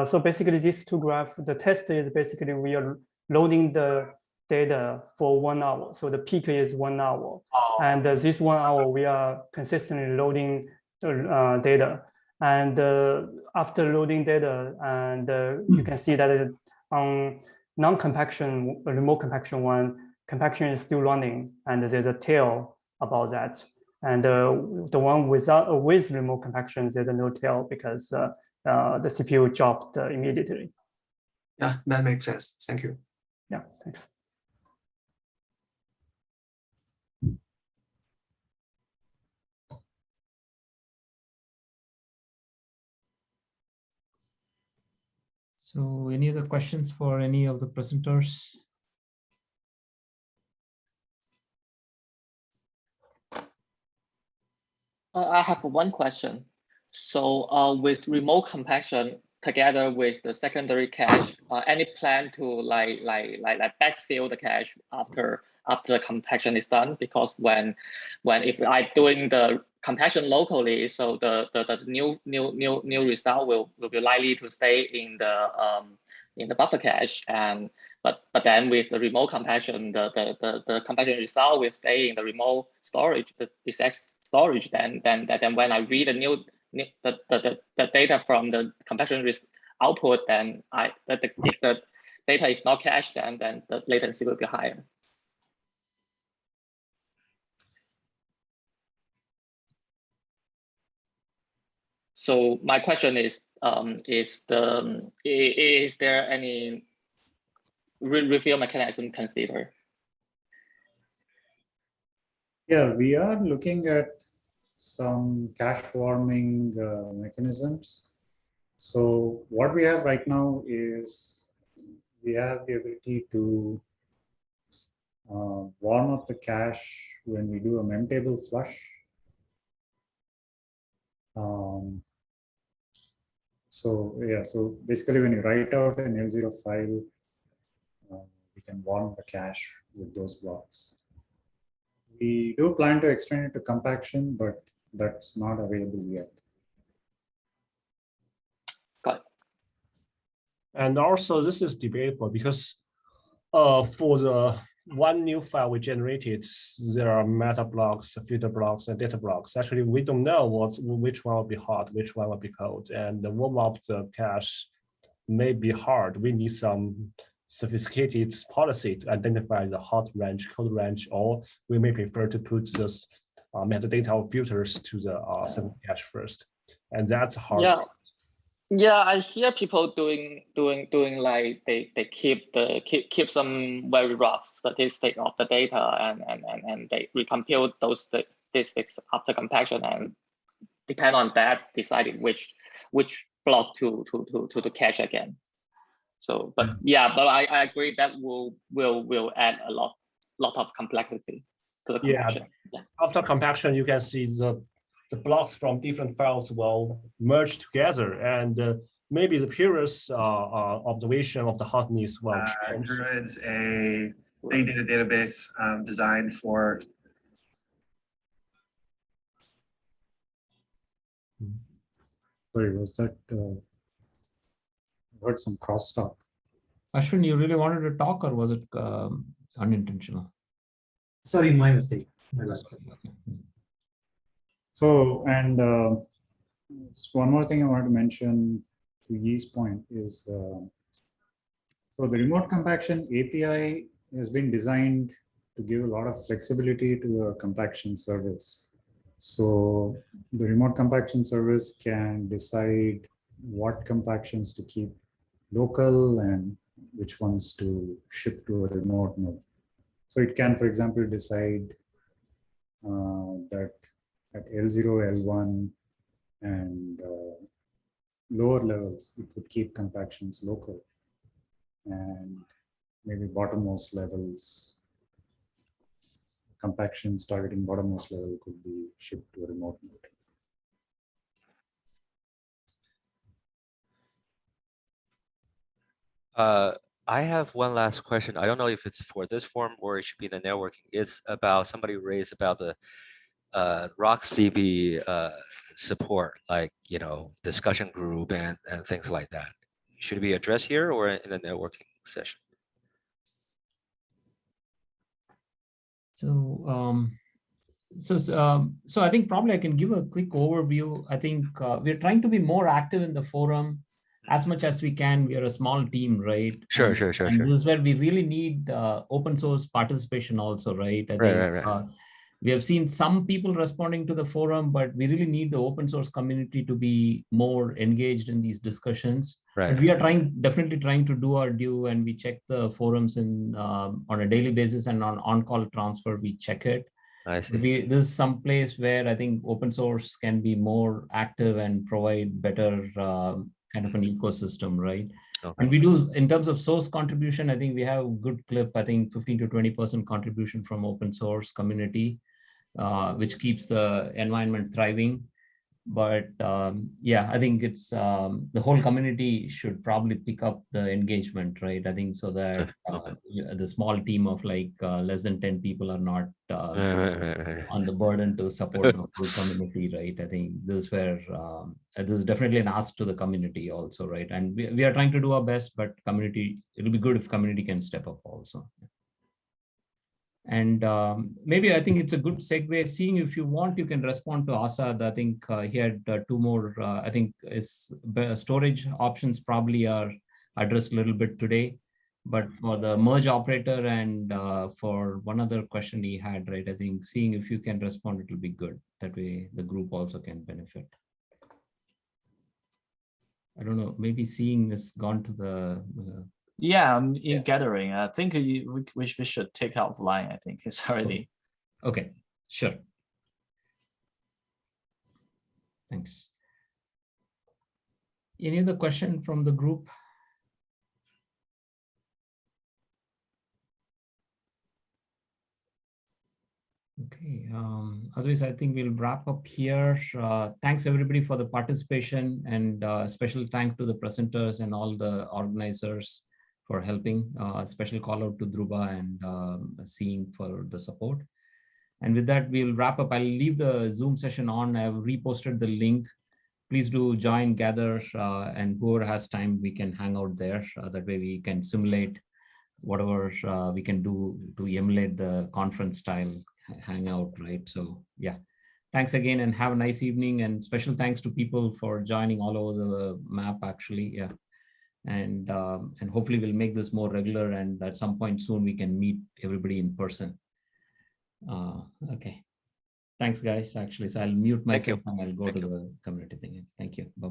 So basically, these two graphs, the test is basically we are loading the data for 1 hour. So the peak is 1 hour. Oh. And this 1 hour, we are consistently loading the data. And after loading data, and you can see that on non-compaction, remote compaction one, compaction is still running, and there's a tail about that. And the one with remote compaction, there's no tail because the CPU dropped immediately. Yeah, that makes sense. Thank you. Yeah, thanks. So any other questions for any of the presenters? I have one question. So with remote compaction together with the secondary cache, any plan to like backfill the cache after the compaction is done? Because when if I'm doing the compaction locally, so the new result will be likely to stay in the buffer cache, and but then with the remote compaction, the compaction result will stay in the remote storage, the exact storage. Then when I read the data from the compaction output, then if the data is not cached, then the latency will be higher. So my question is there any refill mechanism considered? Yeah, we are looking at some cache warming mechanisms. So what we have right now is we have the ability to warm up the cache when we do a memtable flush. So yeah, so basically when you write out an L0 file, we can warm the cache with those blocks. We do plan to extend it to compaction, but that's not available yet. Got it. And also this is debatable because for the one new file we generated, there are meta blocks, filter blocks, and data blocks. Actually, we don't know which one will be hot, which one will be cold, and the warm up the cache may be hard. We need some sophisticated policy to identify the hot range, cold range, or we may prefer to put this metadata filters to the second cache first, and that's hard. Yeah. Yeah, I hear people doing like they keep some very rough statistic of the data and they recompute those statistics after compaction and depend on that deciding which block to the cache again. So, but yeah, but I agree that will add a lot of complexity to the compaction. Yeah. After compaction, you can see the blocks from different files will merge together, and maybe the previous observation of the hardness will change. Druid's a big data database designed for. Sorry, was that? Heard some crosstalk. Ashwin, you really wanted to talk, or was it unintentional? Sorry, my mistake. My last. So, and just one more thing I wanted to mention to Yi's point is, so the remote compaction API has been designed to give a lot of flexibility to a compaction service. So the remote compaction service can decide what compactions to keep local and which ones to ship to a remote node. So it can, for example, decide that at L0, L1, and lower levels, it could keep compactions local. And maybe bottommost levels, compactions targeting bottommost level could be shipped to a remote node. I have one last question. I don't know if it's for this forum or it should be in the networking. It's about somebody raised about the RocksDB support, like, you know, discussion group and things like that. Should it be addressed here or in the networking session? So, so I think probably I can give a quick overview. I think we're trying to be more active in the forum as much as we can. We are a small team, right? Sure. And this is where we really need open source participation also, right? I think, Right. We have seen some people responding to the forum, but we really need the open source community to be more engaged in these discussions. Right. And we are definitely trying to do our due, and we check the forums on a daily basis, and on-call transfer, we check it. I see. This is some place where I think open source can be more active and provide better kind of an ecosystem, right? Okay. And we do, in terms of source contribution, I think we have a good clip, I think 15 to 20% contribution from open source community, which keeps the environment thriving. But yeah, I think it's the whole community should probably pick up the engagement, right? I think so that the small team of like less than 10 people are not on the burden to support the whole community, right? I think this is where this is definitely an ask to the community also, right? And we are trying to do our best, but community, it'll be good if community can step up also. And maybe I think it's a good segue. Seeing if you want, you can respond to Asad. I think he had two more, I think his storage options probably are addressed a little bit today. But for the merge operator and for one other question he had, right, I think seeing if you can respond, it will be good. That way the group also can benefit. I don't know, maybe seeing has gone to the... Yeah, in gathering, I think we should take offline. I think it's already. Okay, sure. Thanks. Any other question from the group? Okay, otherwise I think we'll wrap up here. Thanks everybody for the participation, and special thanks to the presenters and all the organizers for helping. Special call out to Dhruva and Seeing for the support. And with that, we'll wrap up. I'll leave the Zoom session on. I've reposted the link. Please do join, gather, and whoever has time, we can hang out there. That way we can simulate whatever we can do to emulate the conference style hangout, right? So yeah, thanks again and have a nice evening, and special thanks to people for joining all over the map actually. Yeah. And hopefully we'll make this more regular, and at some point soon we can meet everybody in person. Okay. Thanks, guys. Actually, so I'll mute Thank you. myself and I'll go Thank to you. the community thing. Thank you. Bye.